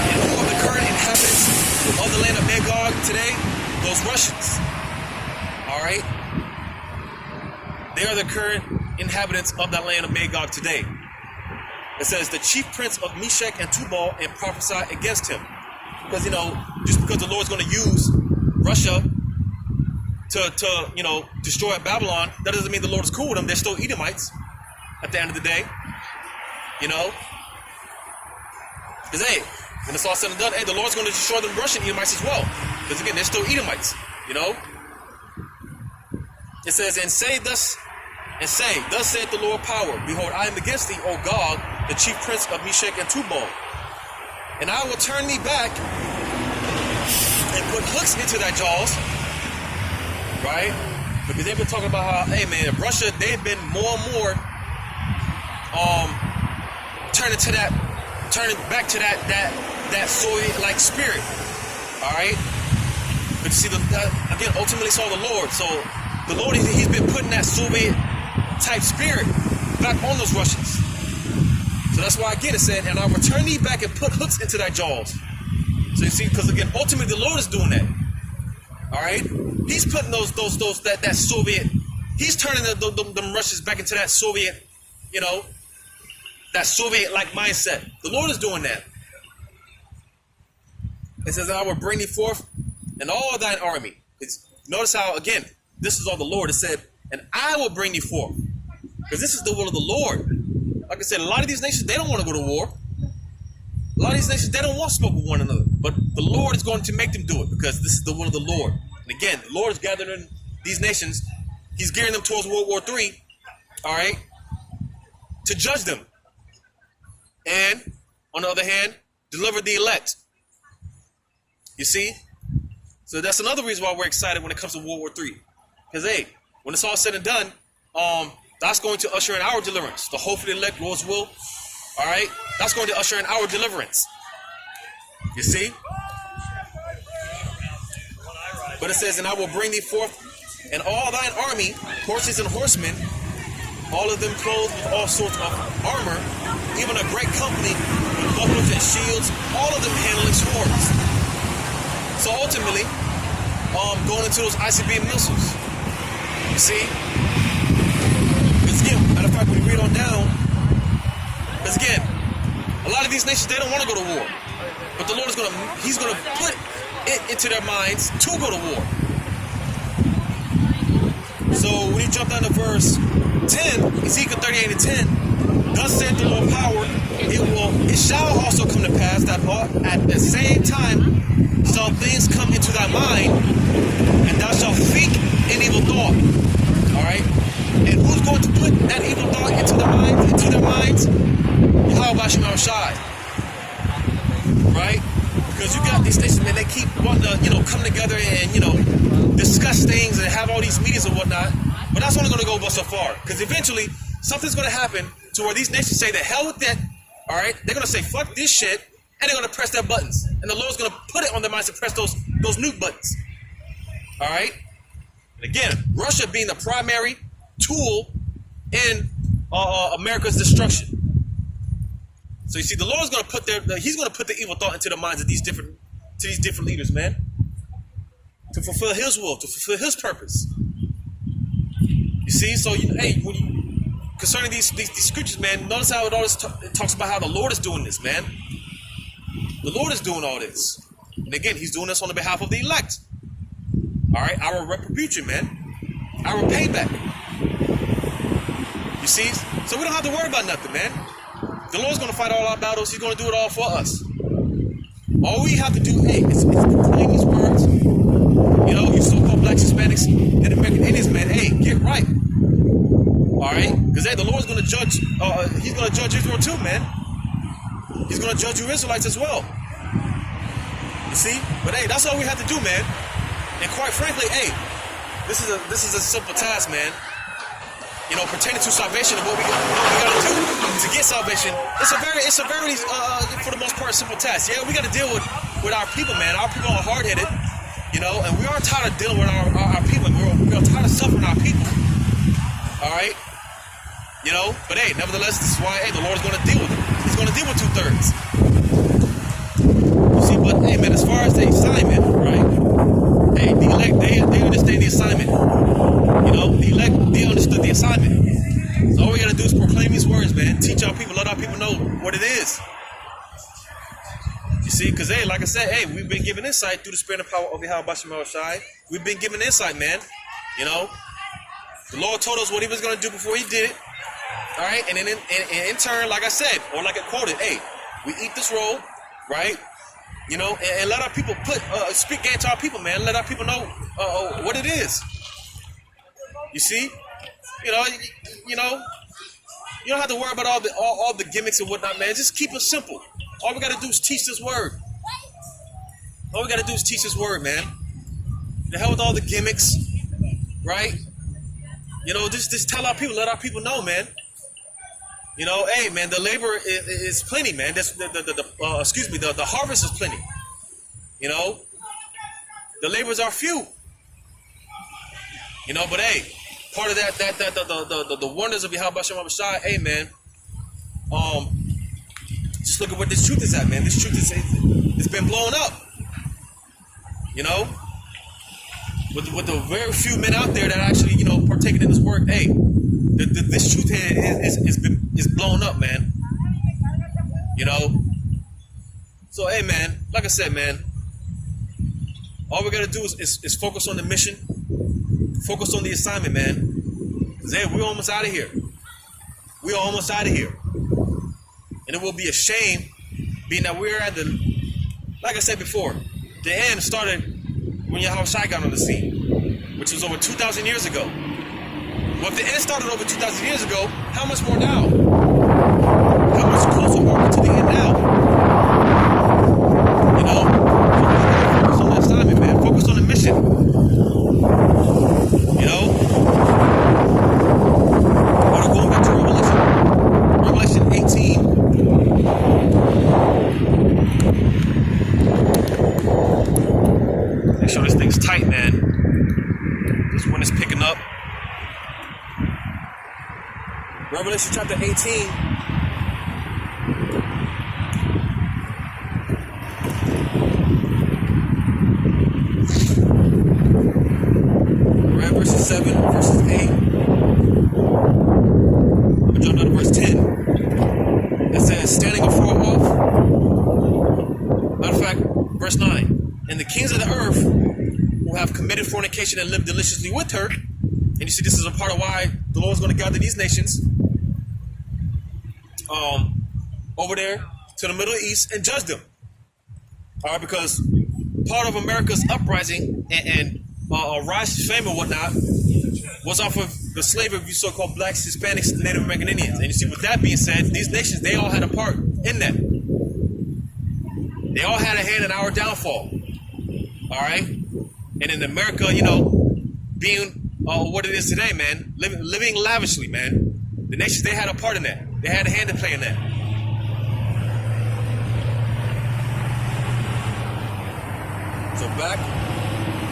And who are the current inhabitants of the land of Magog today? Those Russians. Alright? They are the current inhabitants of that land of Magog today. It says, the chief prince of Meshach and Tubal, and prophesy against him. Because, you know, just because the Lord's going to use Russia to you know, destroy Babylon, that doesn't mean the Lord is cool with them. They're still Edomites at the end of the day. You know? Because, hey, when it's all said and done, hey, the Lord's going to destroy the Russian Edomites as well. Because, again, they're still Edomites. You know? It says, thus saith the Lord power, behold, I am against thee, O Gog, the chief prince of Meshach and Tubal. And I will turn thee back and put hooks into thy jaws. Right? Because they've been talking about how, hey man, Russia, they've been more and more turning back to that Soviet-like spirit. Alright? But you see, again, ultimately it's all the Lord. So the Lord, he's been putting that Soviet type spirit back on those Russians. So that's why again it said, and I will turn thee back and put hooks into thy jaws. So you see, because again, ultimately the Lord is doing that. Alright? He's putting that Soviet, he's turning them Russians back into that Soviet, you know, that Soviet-like mindset. The Lord is doing that. It says, I will bring thee forth and all thine army. Notice how, again, this is all the Lord. It said, and I will bring thee forth. Because this is the will of the Lord. Like I said, a lot of these nations, they don't want to go to war. A lot of these nations, they don't want to smoke with one another. But the Lord is going to make them do it because this is the will of the Lord. And again, the Lord is gathering these nations. He's gearing them towards World War III, all right, to judge them. And, on the other hand, deliver the elect. You see? So that's another reason why we're excited when it comes to World War III. Because, hey, when it's all said and done, that's going to usher in our deliverance. The hope of the elect, Lord's will. All right? That's going to usher in our deliverance. You see? But it says, and I will bring thee forth, and all thine army, horses and horsemen, all of them clothed with all sorts of armor, even a great company with bucklers and shields, all of them handling swords. So ultimately, going into those ICBM missiles. You see? Because again, matter of fact, when you read on down, because again, a lot of these nations, they don't want to go to war. But the Lord is he's going to put it into their minds to go to war. So when you jump down to verse 10, Ezekiel 38 and 10, thus saith the Lord power, it shall also come to pass that at the same time shall things come into thy mind, and thou shalt think an evil thought. Alright? And who's going to put that evil thought into their minds? How about Shema Shai? Right? Because you got these nations, man, they keep wanting to, come together and, discuss things and have all these meetings and whatnot. But that's only going to go so far. Because eventually, something's going to happen to where these nations say, the hell with that. All right? They're going to say, fuck this shit. And they're going to press their buttons. And the Lord's going to put it on their minds to press those nuke buttons. All right? And again, Russia being the primary tool in America's destruction. So you see, the Lord's going to put He's going to put the evil thought into the minds of these different leaders, man, to fulfill His will, to fulfill His purpose. You see, so concerning these scriptures, man, notice how it talks about how the Lord is doing this, man. The Lord is doing all this, and again, He's doing this on the behalf of the elect. All right, our retribution, man, our payback. You see, so we don't have to worry about nothing, man. The Lord's going to fight all our battles. He's going to do it all for us. All we have to do, hey, is proclaim His words. You know, you so-called blacks, Hispanics, and American Indians, man, hey, get right. All right? Because, hey, the Lord's going to judge, He's going to judge Israel too, man. He's going to judge you Israelites as well. You see? But, hey, that's all we have to do, man. And quite frankly, hey, this is a simple task, man. You know, pertaining to salvation and what we got to do to get salvation. It's a very, for the most part, simple task. Yeah, we got to deal with our people, man. Our people are hard-headed, you know, and we are tired of dealing with our people. We're tired of suffering our people. All right? You know, but hey, nevertheless, this is why, hey, the Lord is going to deal with it. He's going to deal with 2/3. You see, but hey, man, as far as the assignment, right? Hey, the elect, they understand the assignment. You know, the elect, they understood the assignment. So all we got to do is proclaim His words, man. Teach our people, let our people know what it is. You see, because, hey, like I said, hey, we've been given insight through the spirit and power of Yawakal Shai. We've been given insight, man. You know, the Lord told us what He was going to do before He did it. All right, and then in turn, like I said, or like I quoted, hey, we eat this roll, right? You know, and let our people speak game to our people, man. Let our people know what it is. You see, you know, you don't have to worry about all the gimmicks and whatnot, man. Just keep it simple. All we got to do is teach this word. All we got to do is teach this word, man. The hell with all the gimmicks, right? You know, just tell our people, let our people know, man. You know, hey, man, the labor is plenty, man. The harvest is plenty. You know, the labors are few. You know, but hey, part of the wonders of Yawakal Shai, hey, man, just look at what this truth is at, man. This truth it's been blown up. You know, with the very few men out there that actually, you know, partaking in this work, hey, this truth is blown up, man. You know, so hey, man, like I said, man, all we gotta do is focus on the mission, focus on the assignment, man. Cause hey, we're almost out of here. We are almost out of here, and it will be a shame, being that we're at the, like I said before, the end started when Yahweh Shai got on the scene, which was over 2,000 years ago. Well, if the end started over 2,000 years ago, how much more now? How much closer are we to the end now? You know? Focus on the assignment, man. Focus on the mission. You know? But going back to Revelation 18. Make sure this thing's tight, man. This one is picking up. Revelation chapter 18. Read verses 7, verses 8. I'm jump down to verse 10. It says, standing afar off. Matter of fact, verse 9. And the kings of the earth who have committed fornication and lived deliciously with her. And you see, this is a part of why the Lord's going to gather these nations over there to the Middle East and judge them. All right, because part of America's uprising and rise to fame and whatnot was off of the slavery of you so-called blacks, Hispanics, Native American Indians. And you see, with that being said, these nations, they all had a part in that. They all had a hand in our downfall. All right? And in America, you know, being what it is today, man, living lavishly, man, the nations, they had a part in that. They had a hand to play in that. So back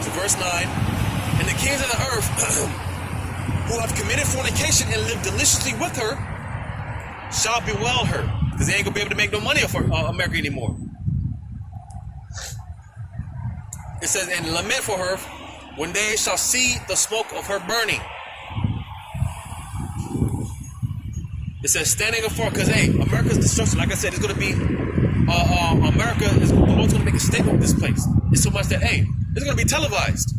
to verse 9. And the kings of the earth who have committed fornication and lived deliciously with her shall bewail her. Because they ain't going to be able to make no money off America anymore. It says, and lament for her when they shall see the smoke of her burning. It says, standing afar, because, hey, America's destruction, like I said, is going to be, America, the Lord's going to make a statement with this place. It's so much that, hey, it's going to be televised.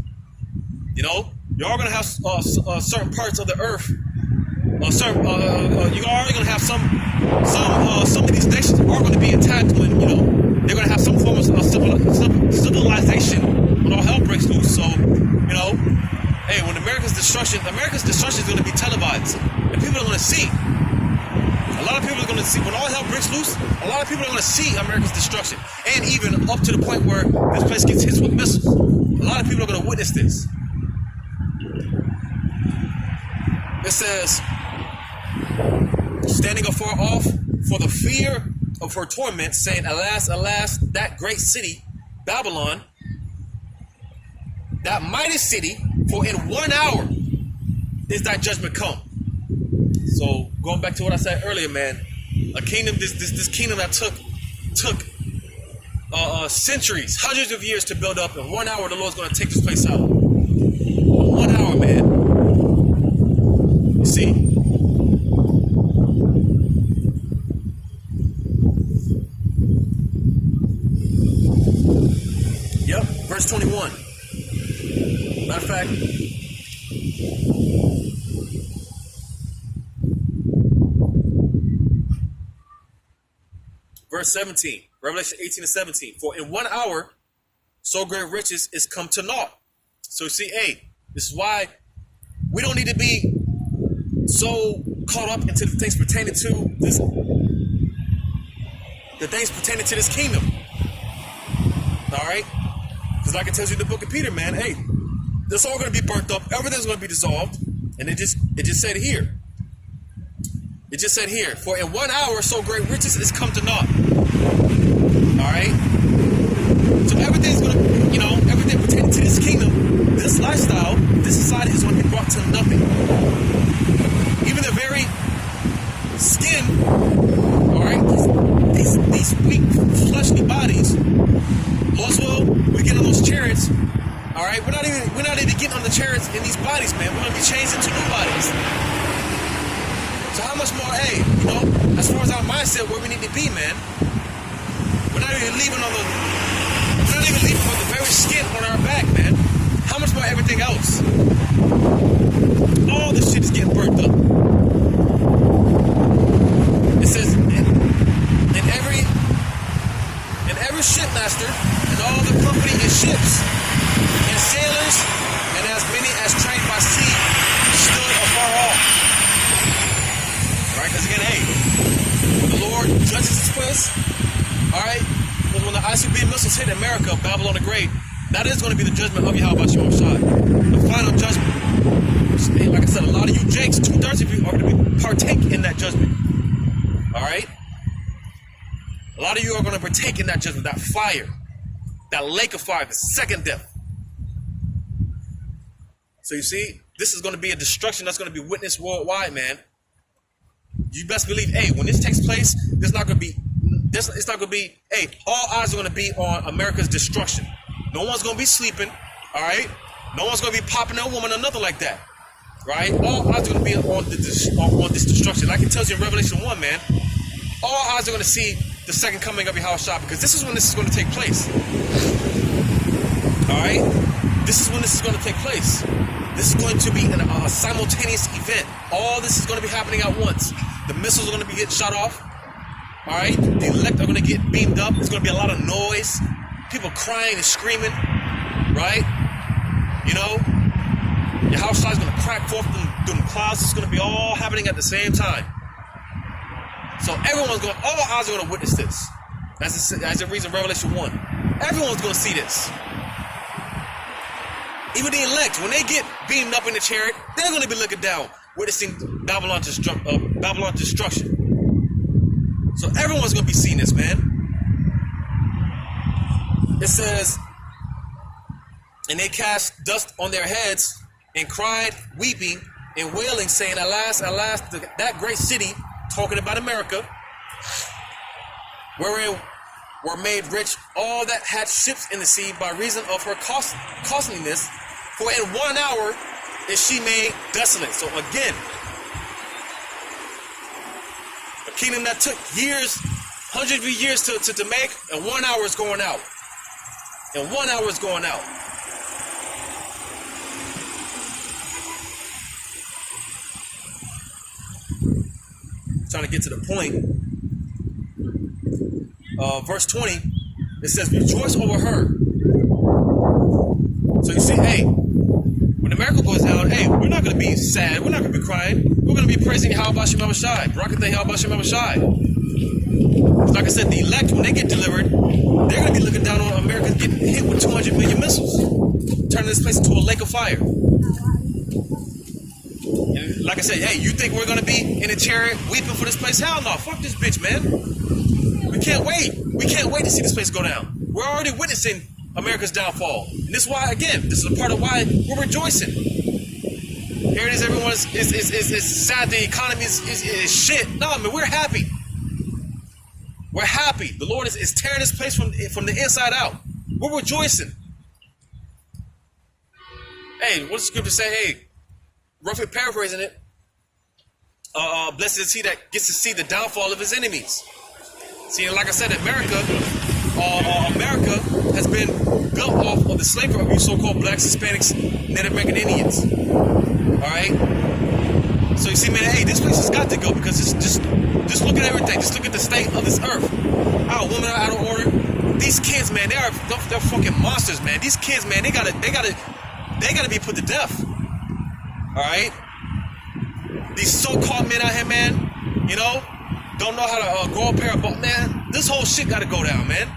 You know, you're all going to have certain parts of the earth you are already going to have some of these nations are going to be attacked when, they're going to have some form of civilization when all hell breaks loose. So, hey, when America's destruction is going to be televised, and people are going to see. A lot of people are going to see, when all hell breaks loose, a lot of people are going to see America's destruction. And even up to the point where this place gets hit with missiles. A lot of people are going to witness this. It says, standing afar off for the fear of her torment, saying, alas, alas, that great city, Babylon, that mighty city, for in 1 hour is thy judgment come. So going back to what I said earlier, man, a kingdom, this kingdom that took centuries, hundreds of years to build up, in 1 hour the Lord's going to take this place out. 1 hour, man. You see. Yep, verse 21. Matter of fact, verse 17, Revelation 18 and 17. For in 1 hour, so great riches is come to naught. So you see, hey, this is why we don't need to be so caught up into the things pertaining to this kingdom. All right? Because like it tells you in the book of Peter, man, hey, it's all going to be burnt up. Everything's going to be dissolved. And it just said here. It just said here, for in 1 hour, so great riches is come to naught. All right? So everything's going to, everything pertaining to this kingdom, this lifestyle, this society is going to be brought to nothing. Even the very skin, all right, these weak, fleshly bodies, Lord's will, we get on those chariots, all right? We're not even getting on the chariots in these bodies, man. We're going to be changed into new bodies. So how much more, hey, as far as our mindset, where we need to be, man, we're not even leaving with the very skin on our back, man. How much more everything else? All this shit is getting burnt up. It says, and every shipmaster and all the company in ships and sailors and as many as trained by sea stood afar off. All right, because again, hey, when the Lord judges this place, all right, because when the ICBM missiles hit America, Babylon the Great, that is going to be the judgment of Yahweh Shai, the final judgment. And like I said, a lot of you jakes, 2/3 of you are going to partake in that judgment. All right? A lot of you are going to partake in that judgment, that fire, that lake of fire, the second death. So you see, this is going to be a destruction that's going to be witnessed worldwide, man. You best believe, hey, when this takes place, it's not going to be, hey, all eyes are going to be on America's destruction. No one's going to be sleeping, all right? No one's going to be popping a woman or nothing like that, right? All eyes are going to be on this destruction. Like it tells you in Revelation 1, man, all eyes are going to see the second coming of Yahweh Shai, because this is when this is going to take place. All right? This is when this is going to take place. This is going to be a simultaneous event. All this is going to be happening at once. The missiles are going to be getting shot off. All right? The elect are going to get beamed up. There's going to be a lot of noise. People crying and screaming. Right? Yahweh Shai is going to crack forth through the clouds. It's going to be all happening at the same time. So all eyes are going to witness this. As it reads in Revelation 1. Everyone's going to see this. Even the elect, when they get beamed up in the chariot, they're going to be looking down, witnessing Babylon's destruction. So everyone's going to be seeing this, man. It says, and they cast dust on their heads and cried, weeping and wailing, saying, alas, alas, that great city, talking about America, wherein were made rich all that had ships in the sea by reason of her costliness, for in 1 hour is she made desolate. So again, a kingdom that took years, hundreds of years to make, and 1 hour is going out. And 1 hour is going out. trying to get to the point. Verse 20, it says, rejoice over her. So you see, hey, when America goes down, hey, we're not going to be sad. We're not going to be crying. We're going to be praising Yahweh Shem Shai. Barakatah Yahweh Shem Shai. Like I said, the elect, when they get delivered, they're going to be looking down on America getting hit with 200 million missiles, turning this place into a lake of fire. And like I said, hey, you think we're going to be in a chariot weeping for this place? Hell no. Fuck this bitch, man. We can't wait. We can't wait to see this place go down. We're already witnessing America's downfall. And this is why, again, this is a part of why we're rejoicing. Here it is, everyone. It's sad the economy is shit. No, man, we're happy. We're happy. The Lord is tearing this place from the inside out. We're rejoicing. Hey, what does the scripture say? Hey, roughly paraphrasing it, blessed is he that gets to see the downfall of his enemies. See, like I said, America has been built off of the slavery of you so-called blacks, Hispanics, Native American Indians. All right. So you see, man, hey, this place has got to go because it's just look at everything. Just look at the state of this earth. Our women are out of order. These kids, man, they're fucking monsters, man. These kids, man, they gotta be put to death. All right. These so-called men out here, man, you know, don't know how to grow a pair of balls, man. This whole shit gotta go down, man.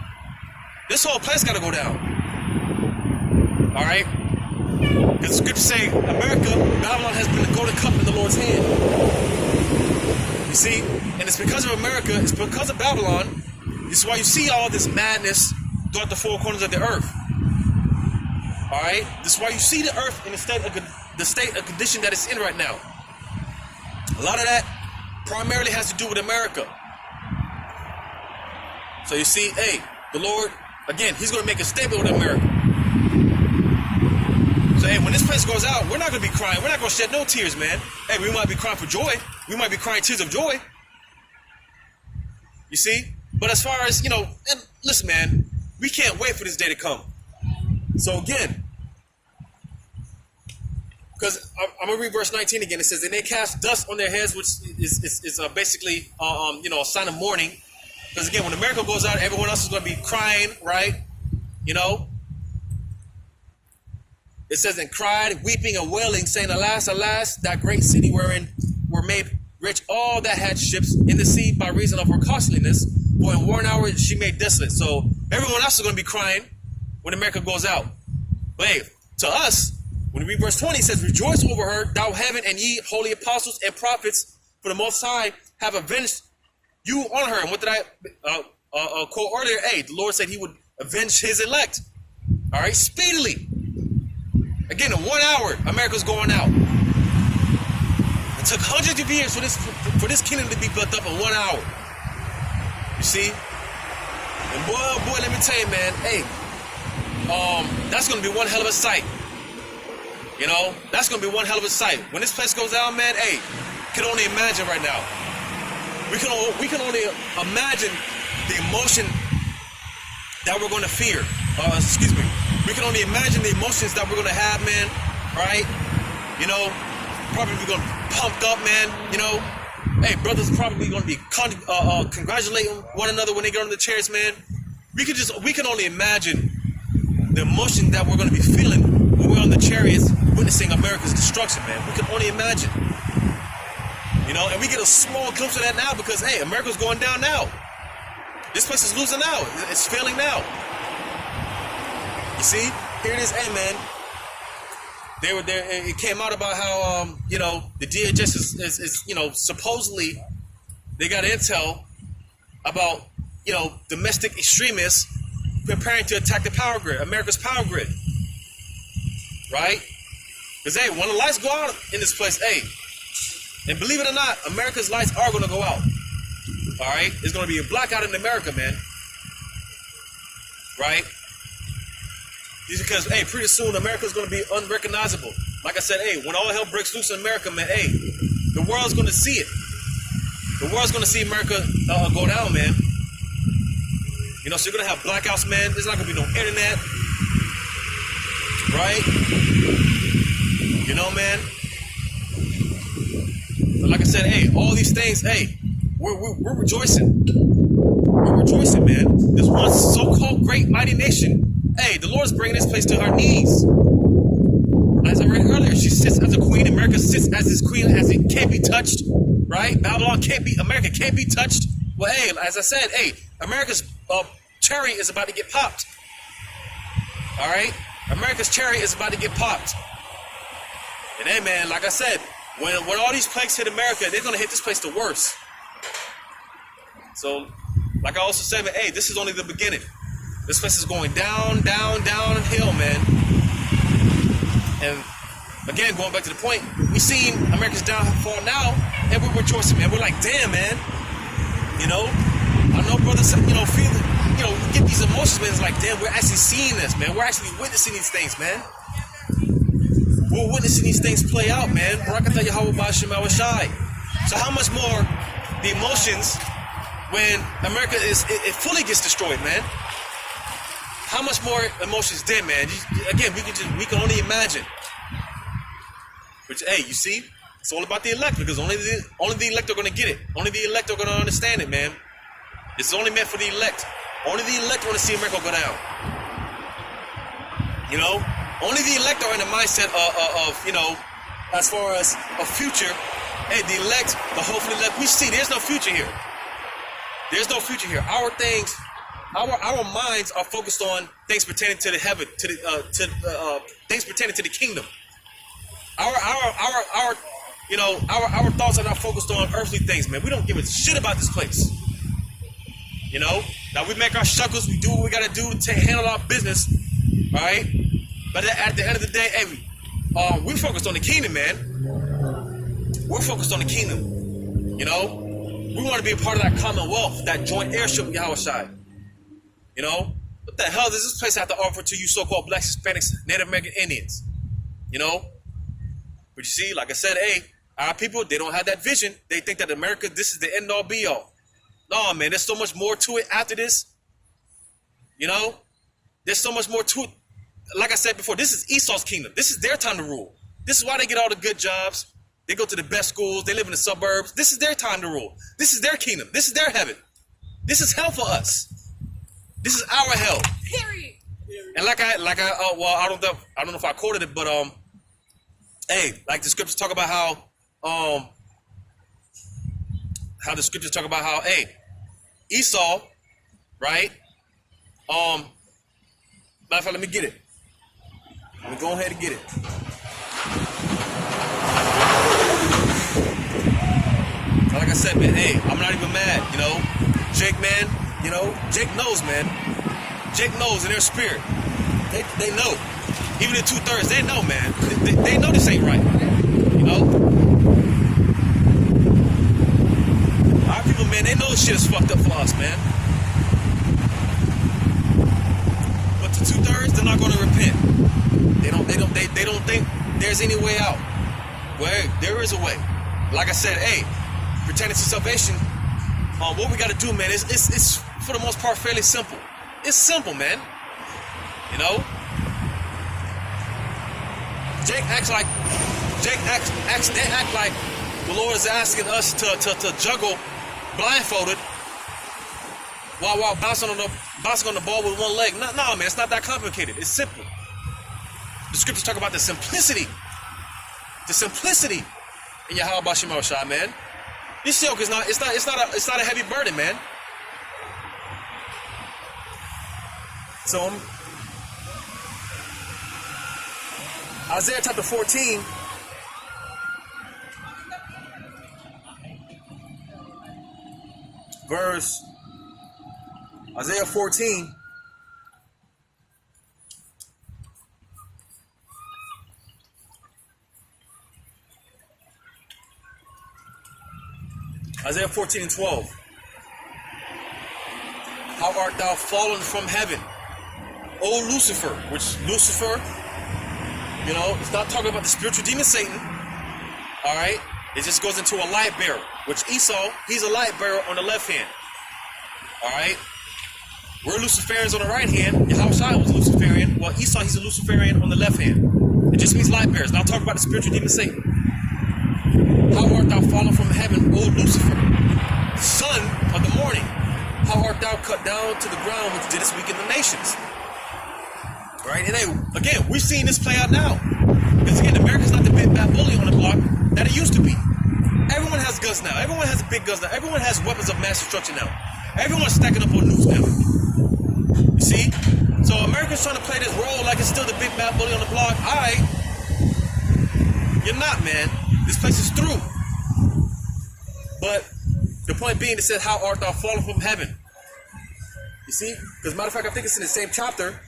This whole place gotta go down. All right. Because the scriptures say, America, Babylon has been the golden cup in the Lord's hand. You see? And it's because of America, it's because of Babylon. This is why you see all this madness throughout the four corners of the earth. All right? This is why you see the earth in the state of condition that it's in right now. A lot of that primarily has to do with America. So you see, hey, the Lord, again, he's going to make a statement with America. So, hey, when this place goes out, we're not going to be crying. We're not going to shed no tears, man. Hey, we might be crying for joy. We might be crying tears of joy. You see? But as far as, you know, and listen, man, we can't wait for this day to come. So, again, because I'm going to read verse 19 again. It says, and they cast dust on their heads, which is basically, you know, a sign of mourning. Because, again, when America goes out, everyone else is going to be crying, right? You know? It says, and cried, weeping and wailing, saying, alas, alas, that great city wherein were made rich all that had ships in the sea by reason of her costliness. For in 1 hour she made desolate. So everyone else is going to be crying when America goes out. But hey, to us, when we read verse 20, it says, rejoice over her, thou heaven, and ye holy apostles and prophets, for the Most High have avenged you on her. And what did I quote earlier? Hey, the Lord said he would avenge his elect. All right, speedily. Again, in 1 hour, America's going out. It took hundreds of years for this kingdom to be built up in 1 hour. You see? And boy, oh boy, let me tell you, man, hey, that's going to be one hell of a sight. You know, that's going to be one hell of a sight. When this place goes down, man, hey, you can only imagine right now. We can only imagine the emotion that we're going to fear. We can only imagine the emotions that we're going to have, man, right? You know, probably going to be pumped up, man, you know. Hey, brothers are probably going to be congratulating one another when they get on the chairs, man. We can only imagine the emotion that we're going to be feeling when we're on the chariots witnessing America's destruction, man. We can only imagine. You know, and we get a small glimpse of that now because, hey, America's going down now. This place is losing now. It's failing now. You see, here it is. Hey, man, they were there. It came out about how, you know, the DHS is, you know, supposedly they got intel about, you know, domestic extremists preparing to attack the power grid, America's power grid. Right? Because, hey, when the lights go out in this place, hey, and believe it or not, America's lights are going to go out. All right? There's going to be a blackout in America, man. Right? Because, hey, pretty soon America's going to be unrecognizable. Like I said, hey, when all hell breaks loose in America, man, hey, the world's going to see it. The world's going to see America go down, man. You know, so you're going to have blackouts, man. There's not going to be no internet. Right? You know, man. But like I said, hey, all these things, hey, we're rejoicing. We're rejoicing, man. This one so-called great mighty nation. Hey, the Lord's bringing this place to her knees. As I read earlier, she sits as a queen. America sits as this queen, as it can't be touched, right? America can't be touched. Well, hey, as I said, hey, America's cherry is about to get popped. All right? America's cherry is about to get popped. And hey, man, like I said, when all these plagues hit America, they're going to hit this place the worst. So, like I also said, hey, this is only the beginning. This place is going down, downhill, man. And again, going back to the point, we seen America's downfall now, and we're rejoicing, man. We're like, damn, man. You know, I know brothers, we get these emotions, man. It's like, damn, we're actually seeing this, man. We're actually witnessing these things, man. We're witnessing these things play out, man. Barakatah Yahweh Ba'Shem Awashai. So how much more the emotions when America it fully gets destroyed, man? How much more emotions then, man? Again, we can only imagine. Which, hey, you see, it's all about the elect, because only the elect are going to get it. Only the elect are going to understand it, man. It's only meant for the elect. Only the elect want to see America go down. You know, only the elect are in the mindset of you know, as far as a future. Hey, the elect, the hopefully elect, we see there's no future here. There's no future here. Our things, our minds are focused on things pertaining to the heaven, to the things pertaining to the kingdom. Our thoughts are not focused on earthly things, man. We don't give a shit about this place. You know, now we make our shuckles, we do what we gotta do to handle our business, all right? But at the end of the day, hey, we're focused on the kingdom, man. We're focused on the kingdom. You know, we want to be a part of that commonwealth, that joint heirship with Yahushua. You know, what the hell does this place have to offer to you, so-called blacks, Hispanics, Native American Indians? You know, but you see, like I said, hey, our people, they don't have that vision. They think that America, this is the end all be all. No, man, there's so much more to it after this. You know, there's so much more to it. Like I said before, this is Esau's kingdom. This is their time to rule. This is why they get all the good jobs. They go to the best schools. They live in the suburbs. This is their time to rule. This is their kingdom. This is their heaven. This is hell for us. This is our hell. Period. And I don't know if I quoted it, but hey, like the scriptures talk about how the scriptures talk about how, hey, Esau, right? Matter of fact, let me get it. Let me go ahead and get it. Like I said, man, hey, I'm not even mad, you know. Jake, man, you know, Jake knows, man. Jake knows in their spirit. They know. Even in 2/3, they know, man. They know this ain't right. You know? Our people, man, they know this shit is fucked up for us, man. But to 2/3, they're not going to repent. They don't think there's any way out. Well, there is a way. Like I said, hey, pertaining to salvation, what we got to do, man, it's for the most part fairly simple. It's simple, man. You know? They act like the Lord is asking us to juggle blindfolded while bouncing on the ball with one leg. No, man, it's not that complicated. It's simple. The scriptures talk about the simplicity in Yahweh Ba'Shem Awashai, man. This yoke is not a heavy burden, man. So Isaiah chapter 14. Verse Isaiah 14. Isaiah 14 and 12. How art thou fallen from heaven, O Lucifer? Which Lucifer, you know, it's not talking about the spiritual demon Satan. All right, it just goes into a light bearer. Which Esau, he's a light bearer on the left hand. All right, we're Luciferians on the right hand. Yahushua was a Luciferian. Well, Esau, he's a Luciferian on the left hand. It just means light bearers. Not talking about the spiritual demon Satan. How art thou fallen from heaven, O Lucifer, how art thou cut down to the ground which didst weaken the nations? Right? And again, we're seeing this play out now. Because again, America's not the big bad bully on the block that it used to be. Everyone has guns now. Everyone has big guns now. Everyone has weapons of mass destruction now. Everyone's stacking up on nukes now. You see? So America's trying to play this role like it's still the big bad bully on the block. Alright. You're not, man. This place is through. But the point being, it says, how art thou fallen from heaven? You see? Because matter of fact, I think it's in the same chapter.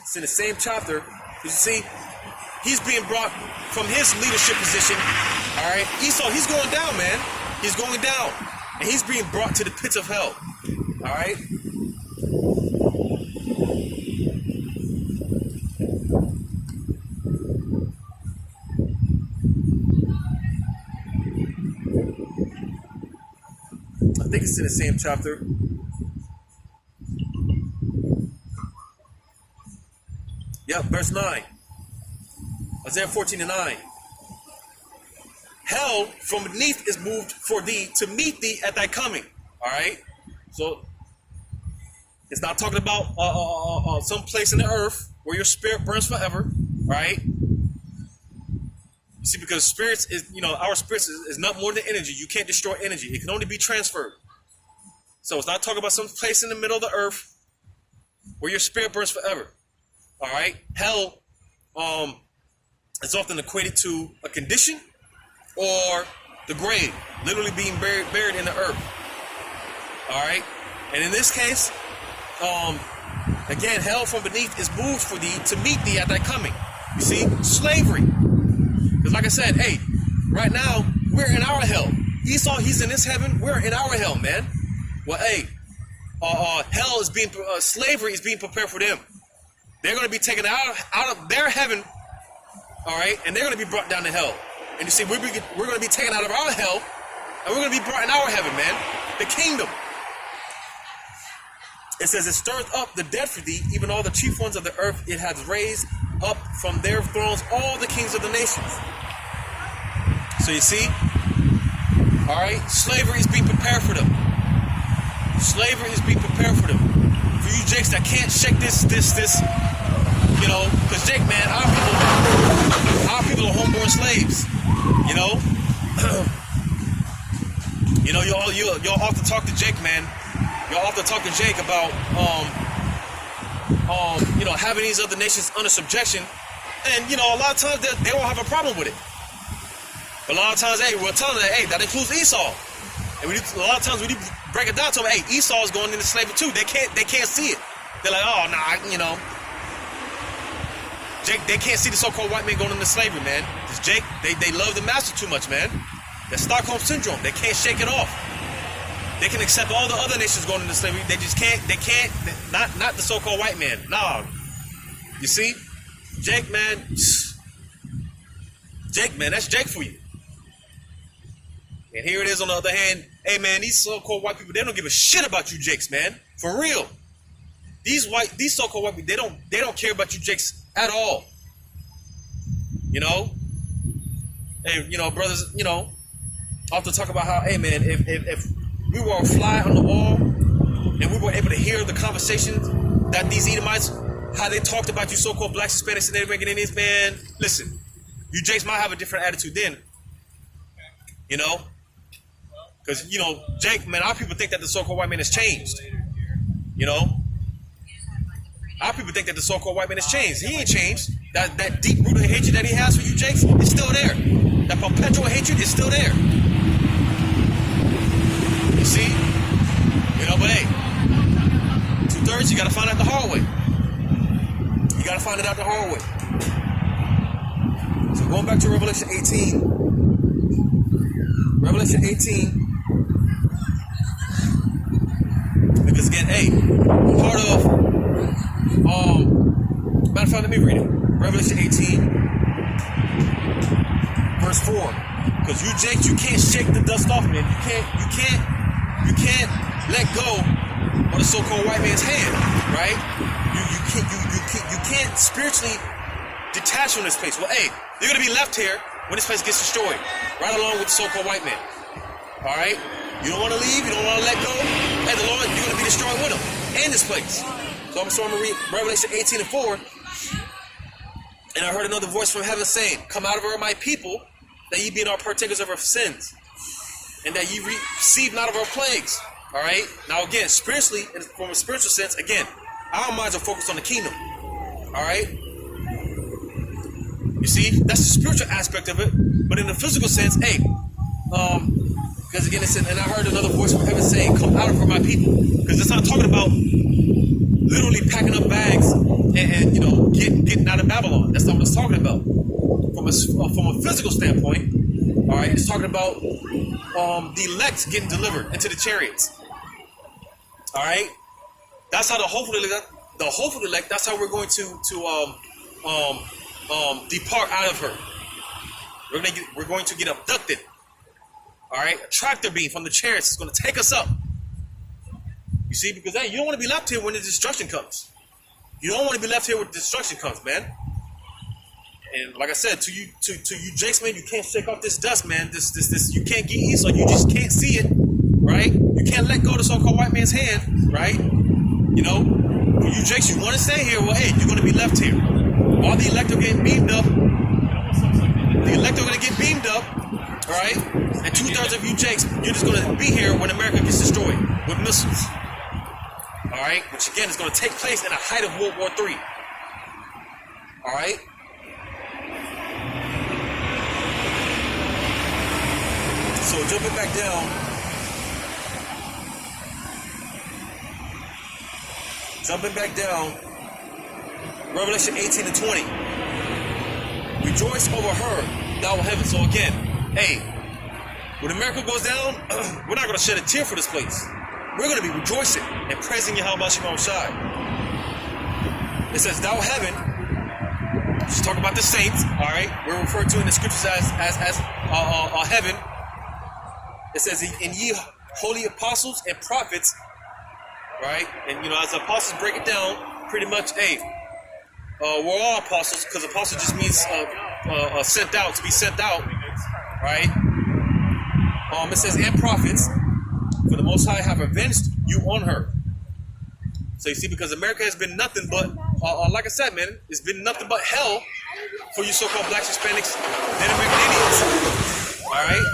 It's in the same chapter. You see, he's being brought from his leadership position. All right, Esau, he's going down, man. He's going down, and he's being brought to the pits of hell. All right. I think it's in the same chapter. Yep, verse 9. Isaiah 14:9. Hell from beneath is moved for thee to meet thee at thy coming. All right. So it's not talking about some place in the earth where your spirit burns forever. Right. You see, because spirits is, our spirits is not more than energy. You can't destroy energy. It can only be transferred. So it's not talking about some place in the middle of the earth where your spirit burns forever. All right. Hell is often equated to a condition or the grave, literally being buried in the earth. All right. And in this case, again, hell from beneath is moved for thee to meet thee at thy coming. You see, slavery. Because like I said, hey, right now, we're in our hell. Esau, he's in his heaven. We're in our hell, man. Well, hey, hell is being, slavery is being prepared for them. They're going to be taken out of their heaven, all right, and they're going to be brought down to hell. And you see, we're going to be taken out of our hell, and we're going to be brought in our heaven, man, the kingdom. It says, it stirreth up the dead for thee, even all the chief ones of the earth. It hath raised up from their thrones all the kings of the nations. So you see, all right, slavery is being prepared for them. Slavery is being prepared for them. For you jakes that can't shake this, because Jake, man, our people are homeborn slaves, y'all often talk to Jake, man. Y'all often talk to Jake about, having these other nations under subjection, and a lot of times they won't have a problem with it. But a lot of times, hey, we're telling them, hey, that includes Esau, and a lot of times when you break it down to them, hey, Esau is going into slavery too. They can't see it. They're like, oh, nah, Jake, they can't see the so-called white man going into slavery, man. Because Jake, they love the master too much, man. That's Stockholm syndrome. They can't shake it off. They can accept all the other nations going into slavery. They just can't. They can't. Not the so-called white man. Nah. You see, Jake, man. Jake, man. That's Jake for you. And here it is on the other hand. Hey, man. These so-called white people, they don't give a shit about you, Jakes, man. For real. These so-called white people, they don't care about you, Jakes, at all. Hey, brothers, I have to talk about how, hey, man, if we were a fly on the wall and we were able to hear the conversations that these Edomites, how they talked about you so-called blacks, Hispanics, and Native American Indians, man, listen, you Jakes might have a different attitude then, because, Jake, man, our people think that the so-called white man has changed, our people think that the so-called white man has changed. He ain't changed. That deep-rooted hatred that he has for you Jakes is still there. That perpetual hatred is still there. You see? But hey, 2/3, you got to find out the hard way. You got to find it out the hard way. So going back to Revelation 18. Revelation 18. Because again, hey, part of, matter of fact, let me read it. Revelation 18, verse 4. Because you Jakes, you can't shake the dust off, man. You can't let go of the so-called white man's hand, right? You can't spiritually detach from this place. Well, hey, you're gonna be left here when this place gets destroyed, right along with the so-called white man. All right? You don't want to leave. You don't want to let go. Hey, the Lord, you're going to be destroyed with him and this place. So I'm going to read Revelation 18:4. And I heard another voice from heaven saying, come out of her, my people, that ye be not partakers of our sins, and that ye receive not of our plagues. All right? Now, again, spiritually, from a spiritual sense, again, our minds are focused on the kingdom. All right? You see, that's the spiritual aspect of it. But in the physical sense, hey, because again, it said, and I heard another voice from heaven saying, come out of her, my people. Because it's not talking about literally packing up bags and getting out of Babylon. That's not what it's talking about. From a physical standpoint, all right, it's talking about the elect getting delivered into the chariots. All right, that's how the hopeful elect. That's how we're going to depart out of her. We're going to get abducted. All right, a tractor beam from the chariots is going to take us up. You see, because hey, you don't want to be left here when the destruction comes. You don't want to be left here when the destruction comes, man. And like I said, to you Jakes, man, you can't shake off this dust, man. This you can't get Esau. You just can't see it, right? You can't let go of the so-called white man's hand, right? You know, for you Jakes, you want to stay here. Well, hey, you're going to be left here. While the elect are getting beamed up, the elect are going to get beamed up, all right? And 2/3 of you Jakes, you're just going to be here when America gets destroyed with missiles. All right, which again is going to take place in the height of World War III. All right. So jumping back down, Revelation 18:20. Rejoice over her, thou heaven. So again, hey, when America goes down, we're not going to shed a tear for this place. We're going to be rejoicing and praising Yahweh Shema Shai. It says, thou heaven. Just talk about the saints, all right? We're referred to in the scriptures as heaven. It says, and ye holy apostles and prophets, right? And, as the apostles break it down, pretty much, hey, we're all apostles, because apostle just means sent out, to be sent out, right? It says, and prophets, for the Most High have avenged you on her. So you see, because America has been nothing but, like I said, man, it's been nothing but hell for you so-called blacks, Hispanics, Native American Indians. All right?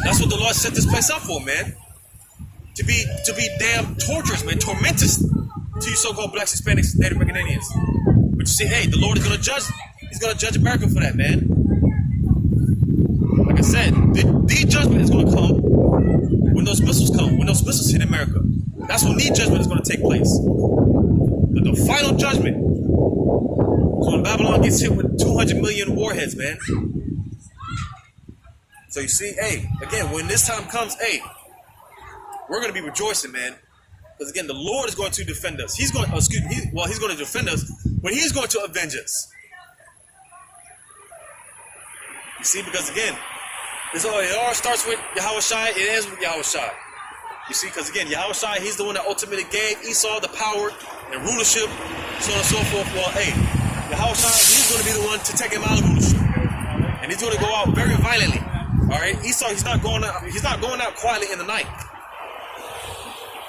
That's what the Lord set this place up for, man. To be damn torturous, man, tormentors to you so-called blacks, Hispanics, Native American Indians. But you see, hey, the Lord is going to judge. He's going to judge America for that, man. Like I said, the judgment is going to come when those missiles come, when those missiles hit America. That's when the judgment is going to take place. The final judgment is when Babylon gets hit with 200 million warheads, man. So you see, hey, again, when this time comes, hey, we're going to be rejoicing, man. Because again, the Lord is going to defend us. He's going to defend us, but he's going to avenge us. You see, because again, it all starts with Yahweh Shai, it ends with Yahweh Shai. You see, because again, Yahweh Shai, he's the one that ultimately gave Esau the power and rulership, so on and so forth. Well, hey, Yahweh Shai, he's going to be the one to take him out of rulership. And he's going to go out very violently. All right? Esau, he's not going out quietly in the night.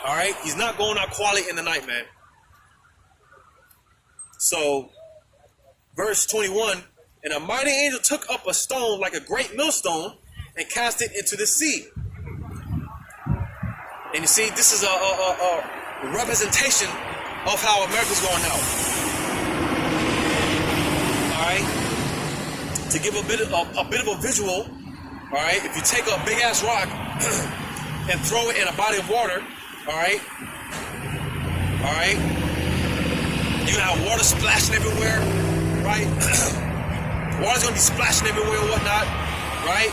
All right? He's not going out quietly in the night, man. So, verse 21, and a mighty angel took up a stone like a great millstone and cast it into the sea. And you see, this is a representation of how America's going out. All right? To give a bit of a visual, all right? If you take a big-ass rock and throw it in a body of water, all right? All right? You're going to have water splashing everywhere, right? Water's going to be splashing everywhere and whatnot, right?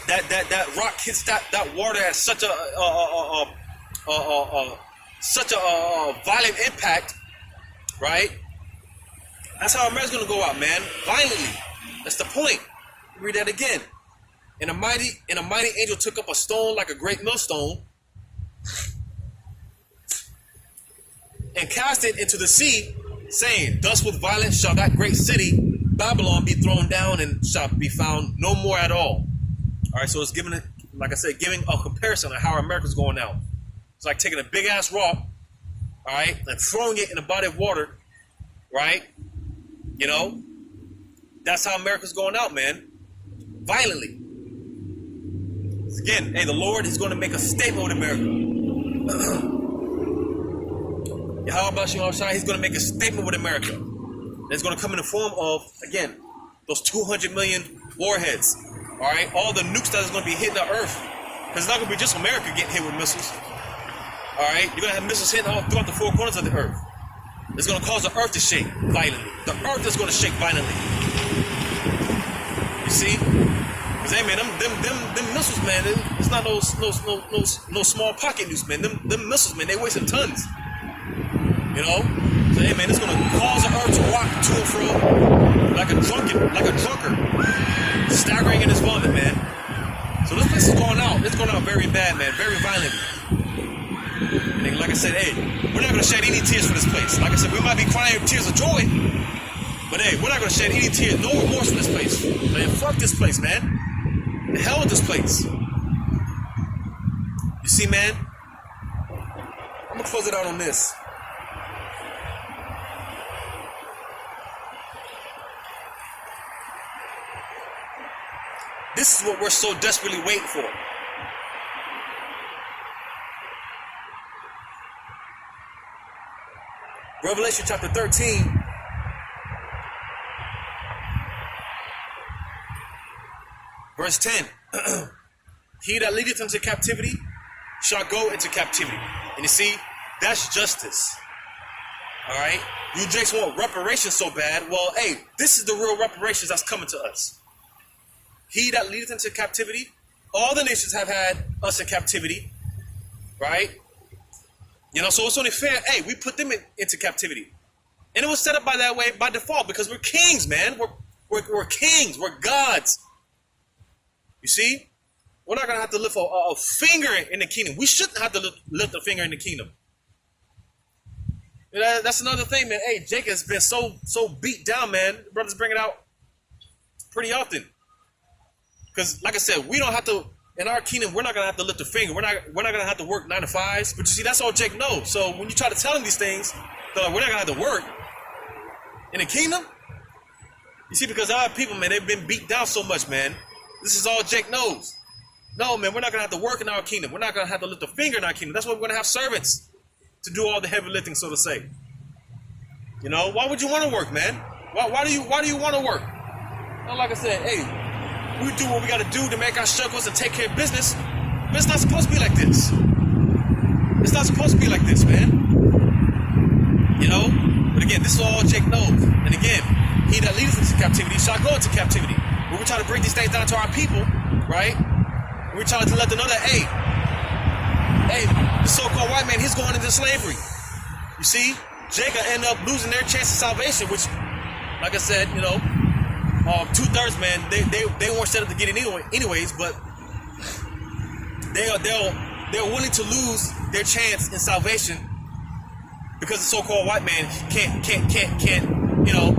That rock hits that water at such a violent impact, right? That's how America's gonna go out, man. Violently. That's the point. Read that again. And a mighty angel took up a stone like a great millstone and cast it into the sea, saying, thus with violence shall that great city Babylon be thrown down and shall be found no more at all. All right, so it's giving it, like I said, giving a comparison of how America's going out. It's like taking a big ass rock, all right, and throwing it in a body of water, right? You know, that's how America's going out, man, violently. Again, hey, the Lord is going to make a statement with America. He's going to make a statement with America. It's going to come in the form of, again, those 200 million warheads. All right, all the nukes that is going to be hitting the earth. Because it's not going to be just America getting hit with missiles. All right, you're going to have missiles hitting all throughout the four corners of the earth. It's going to cause the earth to shake violently. The earth is going to shake violently. You see? Because, hey, man, them missiles, man, it's not no small pocket nukes, man. Them missiles, man, they weigh some tons. You know? So, hey, man, it's going to cause the earth to rock to and fro like a drunkard, staggering in his vomit, man. So this place is going out. It's going out very bad, man, very violently. And like I said, hey, we're not going to shed any tears for this place. Like I said, we might be crying tears of joy, but hey, we're not going to shed any tears, no remorse for this place. Man, fuck this place, man. The hell with this place. You see, man? I'm going to close it out on this. This is what we're so desperately waiting for. Revelation chapter 13. Verse 10. He that leadeth into captivity shall go into captivity. And you see, that's justice. Alright? You Jakes want reparations so bad. Well, hey, this is the real reparations that's coming to us. He that leadeth into captivity, all the nations have had us in captivity, right? You know, so it's only fair, hey, we put them into captivity. And it was set up by that way by default because we're kings, man. We're kings, we're gods. You see? We're not going to have to lift a finger in the kingdom. We shouldn't have to lift a finger in the kingdom. You know, that's another thing, man. Hey, Jake has been so beat down, man. Brothers bring it out pretty often. Because, like I said, we don't have to, in our kingdom, we're not going to have to lift a finger. We're not going to have to work 9 to 5s. But you see, that's all Jake knows. So when you try to tell him these things, they're like, we're not going to have to work. In the kingdom, you see, because our people, man, they've been beat down so much, man. This is all Jake knows. No, man, we're not going to have to work in our kingdom. We're not going to have to lift a finger in our kingdom. That's why we're going to have servants to do all the heavy lifting, so to say. You know, why would you want to work, man? Why do you want to work? Well, like I said, hey, we do what we got to do to make our struggles and take care of business. But it's not supposed to be like this. It's not supposed to be like this, man. You know? But again, this is all Jake knows. And again, he that leadeth into captivity shall go into captivity. When we try to bring these things down to our people, right? We're trying to let them know that, hey, the so-called white man, he's going into slavery. You see? Jake will end up losing their chance of salvation, which, like I said, you know, 2/3, man, they weren't set up to get it anyways, but they're willing to lose their chance in salvation because the so-called white man can't, you know,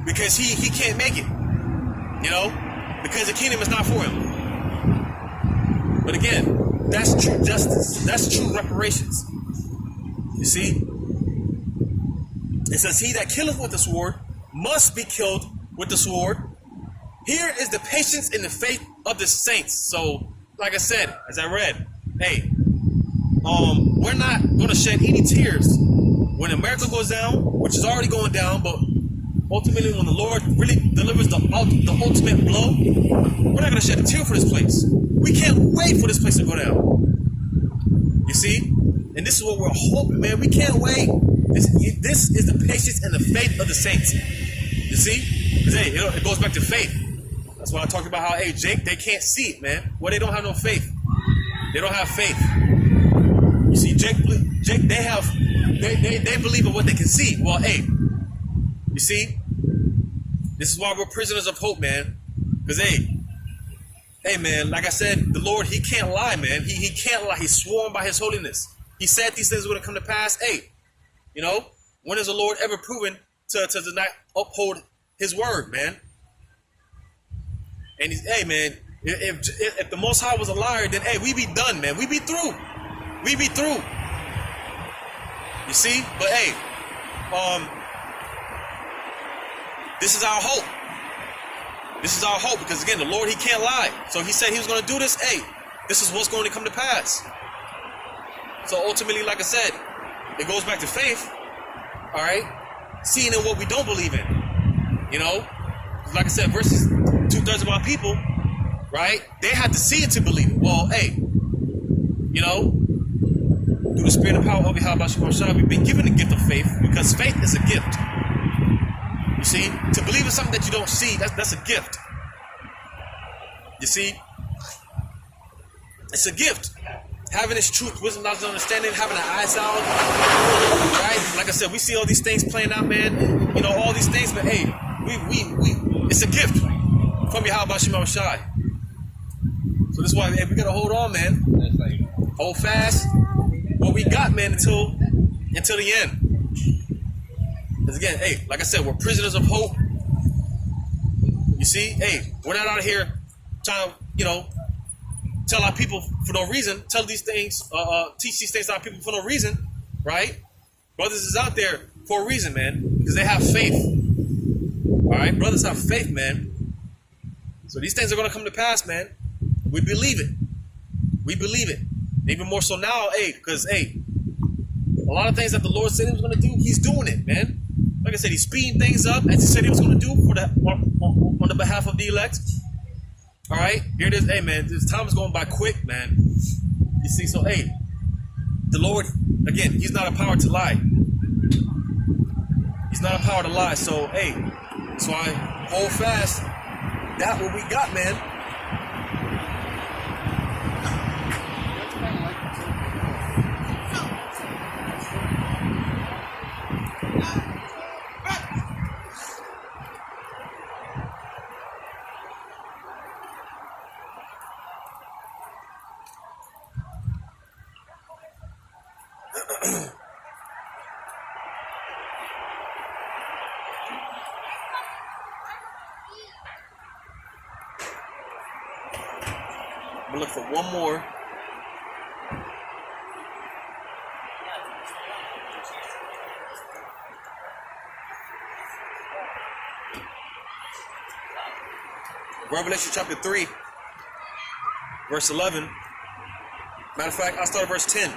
because he can't make it, you know, because the kingdom is not for him. But again, that's true justice. That's true reparations. You see? It says, he that killeth with the sword must be killed with the sword. Here is the patience and the faith of the saints. So, like I said, as I read, hey, we're not going to shed any tears when America goes down, which is already going down, but ultimately when the Lord really delivers the ultimate blow, we're not going to shed a tear for this place. We can't wait for this place to go down. You see? And this is what we're hoping, man. We can't wait. This is the patience and the faith of the saints. You see? Because, hey, it goes back to faith. That's why I talked about how, hey, Jake, they can't see it, man. Well, they don't have no faith. They don't have faith. You see, Jake, they believe in what they can see. Well, hey, you see? This is why we're prisoners of hope, man. Because, hey, man, like I said, the Lord, he can't lie, man. He can't lie. He's sworn by his holiness. He said these things are going to come to pass. Hey, you know, when has the Lord ever proven to not uphold his word, man. And he's, hey, man, if the Most High was a liar, then, hey, we be done, man. We be through. We be through. You see? But, hey, this is our hope. This is our hope because, again, the Lord, he can't lie. So he said he was going to do this. Hey, this is what's going to come to pass. So ultimately, like I said, it goes back to faith. All right? Seeing in what we don't believe in. You know? Like I said, versus 2/3 of our people, right? They had to see it to believe it. Well, hey, you know, through the spirit and power of Yahweh, we've been given the gift of faith because faith is a gift. You see, to believe in something that you don't see, that's a gift. You see, it's a gift. Having this truth, wisdom, knowledge, and understanding, having an eyes out, right? Like I said, we see all these things playing out, man. You know, all these things, but hey, it's a gift from Yahweh Shai. So this is why, hey, we gotta hold on, man. Hold fast. What we got, man, until the end. Because again, hey, like I said, we're prisoners of hope. You see, hey, we're not out here trying to, you know, tell our people for no reason, tell these things, teach these things to our people for no reason, right? Brothers is out there for a reason, man, because they have faith. All right, brothers have faith, man. So these things are going to come to pass, man. We believe it. We believe it. And even more so now, hey, because, hey, a lot of things that the Lord said he was going to do, he's doing it, man. Like I said, he's speeding things up, as he said he was going to do for that on the behalf of the elect. All right, here it is. Hey, man, this time is going by quick, man. You see, so, hey, the Lord, again, he's not a power to lie. He's not a power to lie. So, hey, so I hold fast. That's what we got, man. We'll look for one more. Revelation chapter 3, verse 11. Matter of fact, I'll start at verse 10.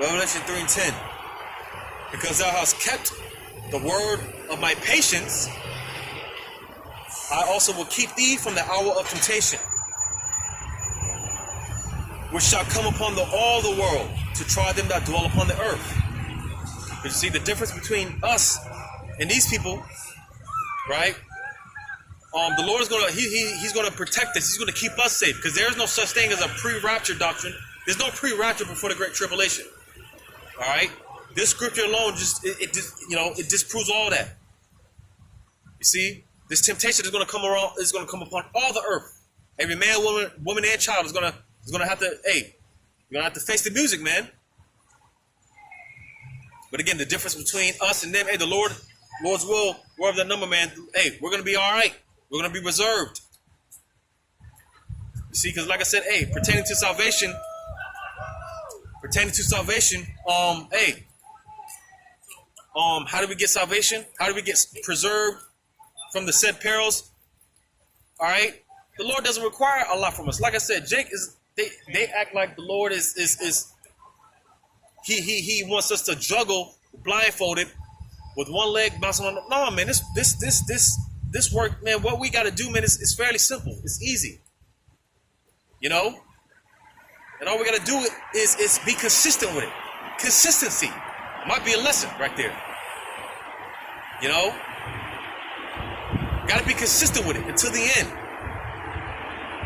Revelation 3 and 10. Because thou hast kept the word of my patience, I also will keep thee from the hour of temptation, which shall come upon all the world to try them that dwell upon the earth. But you see the difference between us and these people, right? The Lord is gonna he's gonna protect us. He's gonna keep us safe because there is no such thing as a pre-rapture doctrine. There's no pre-rapture before the Great Tribulation. All right, this scripture alone it disproves all that. You see. This temptation is going to come around. Is going to come upon all the earth. Every man, woman, and child is going to have to. Hey, you're going to have to face the music, man. But again, the difference between us and them, hey, the Lord's will, wherever the number, man. Hey, we're going to be all right. We're going to be reserved. You see, because like I said, hey, pertaining to salvation. Hey, how do we get salvation? How do we get preserved from the said perils? All right, the Lord doesn't require a lot from us. Like I said, Jake is they act like the Lord is he wants us to juggle blindfolded with one leg bouncing on. No, man, this work, man. What we got to do, man, is fairly simple. It's easy, you know. And all we got to do is be consistent with it. Consistency might be a lesson right there, you know. Got to be consistent with it until the end.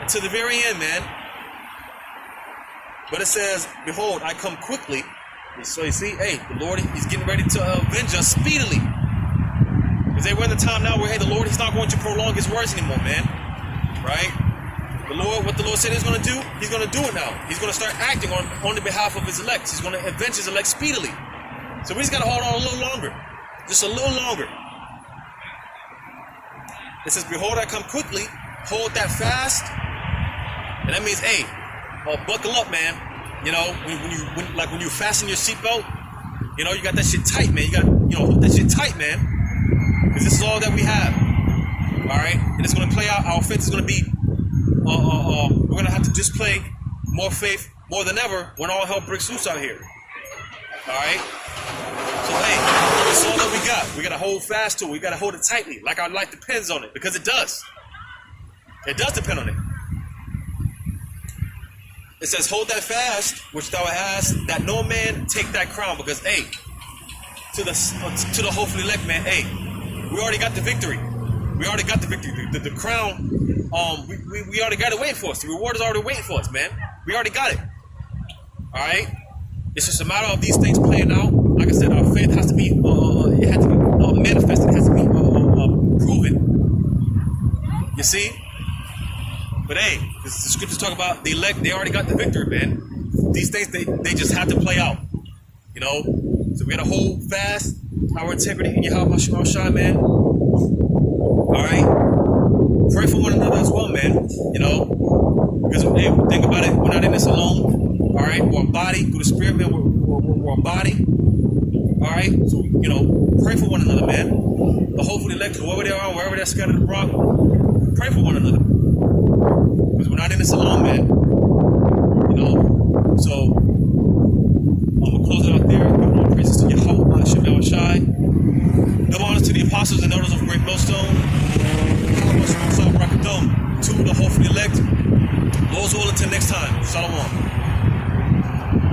Until the very end, man. But it says, behold, I come quickly. So you see, hey, the Lord, he's getting ready to avenge us speedily. Because we're in the time now where, hey, the Lord, he's not going to prolong his words anymore, man. Right? The Lord, what the Lord said he's going to do, he's going to do it now. He's going to start acting on the behalf of his elect. He's going to avenge his elect speedily. So we just got to hold on a little longer. just a little longer. It says, behold, I come quickly. Hold that fast. And that means, hey, buckle up, man. You know, when you fasten your seatbelt, you know, you got that shit tight, man. You got, hold that shit tight, man. Because this is all that we have. All right? And it's going to play out. Our faith is going to be, we're going to have to display more faith more than ever when all hell breaks loose out here. All right? So, hey, this is all that we got. We got to hold fast to it. We got to hold it tightly, like our life depends on it, because it does. It does depend on it. It says, hold that fast, which thou hast, that no man take that crown. Because, hey, to the hopefully elect, man, hey, we already got the victory. We already got the victory. The crown, we already got it waiting for us. The reward is already waiting for us, man. We already got it. All right? It's just a matter of these things playing out. Like I said, our faith has to be, it has to be manifested. It has to be proven. You see? But hey, the scriptures talk about the elect, they already got the victory, man. These things, they just have to play out. You know? So we got to hold fast our integrity in Yahweh Shai, man. Alright? Pray for one another as well, man. You know? Because, hey, think about it, we're not in this alone. Alright? We're a body. Through the Spirit, man, we're a body. Alright? So, pray for one another, man. The hopefully elect, whoever they are, wherever they're scattered abroad, pray for one another. Because we're not in this alone, man. So I'm going to close it out there. Give all praises to Yahweh Shai. Give honors to the apostles and elders of Great Millstone. To the hopefully elect. Lord's will until next time. Shalom.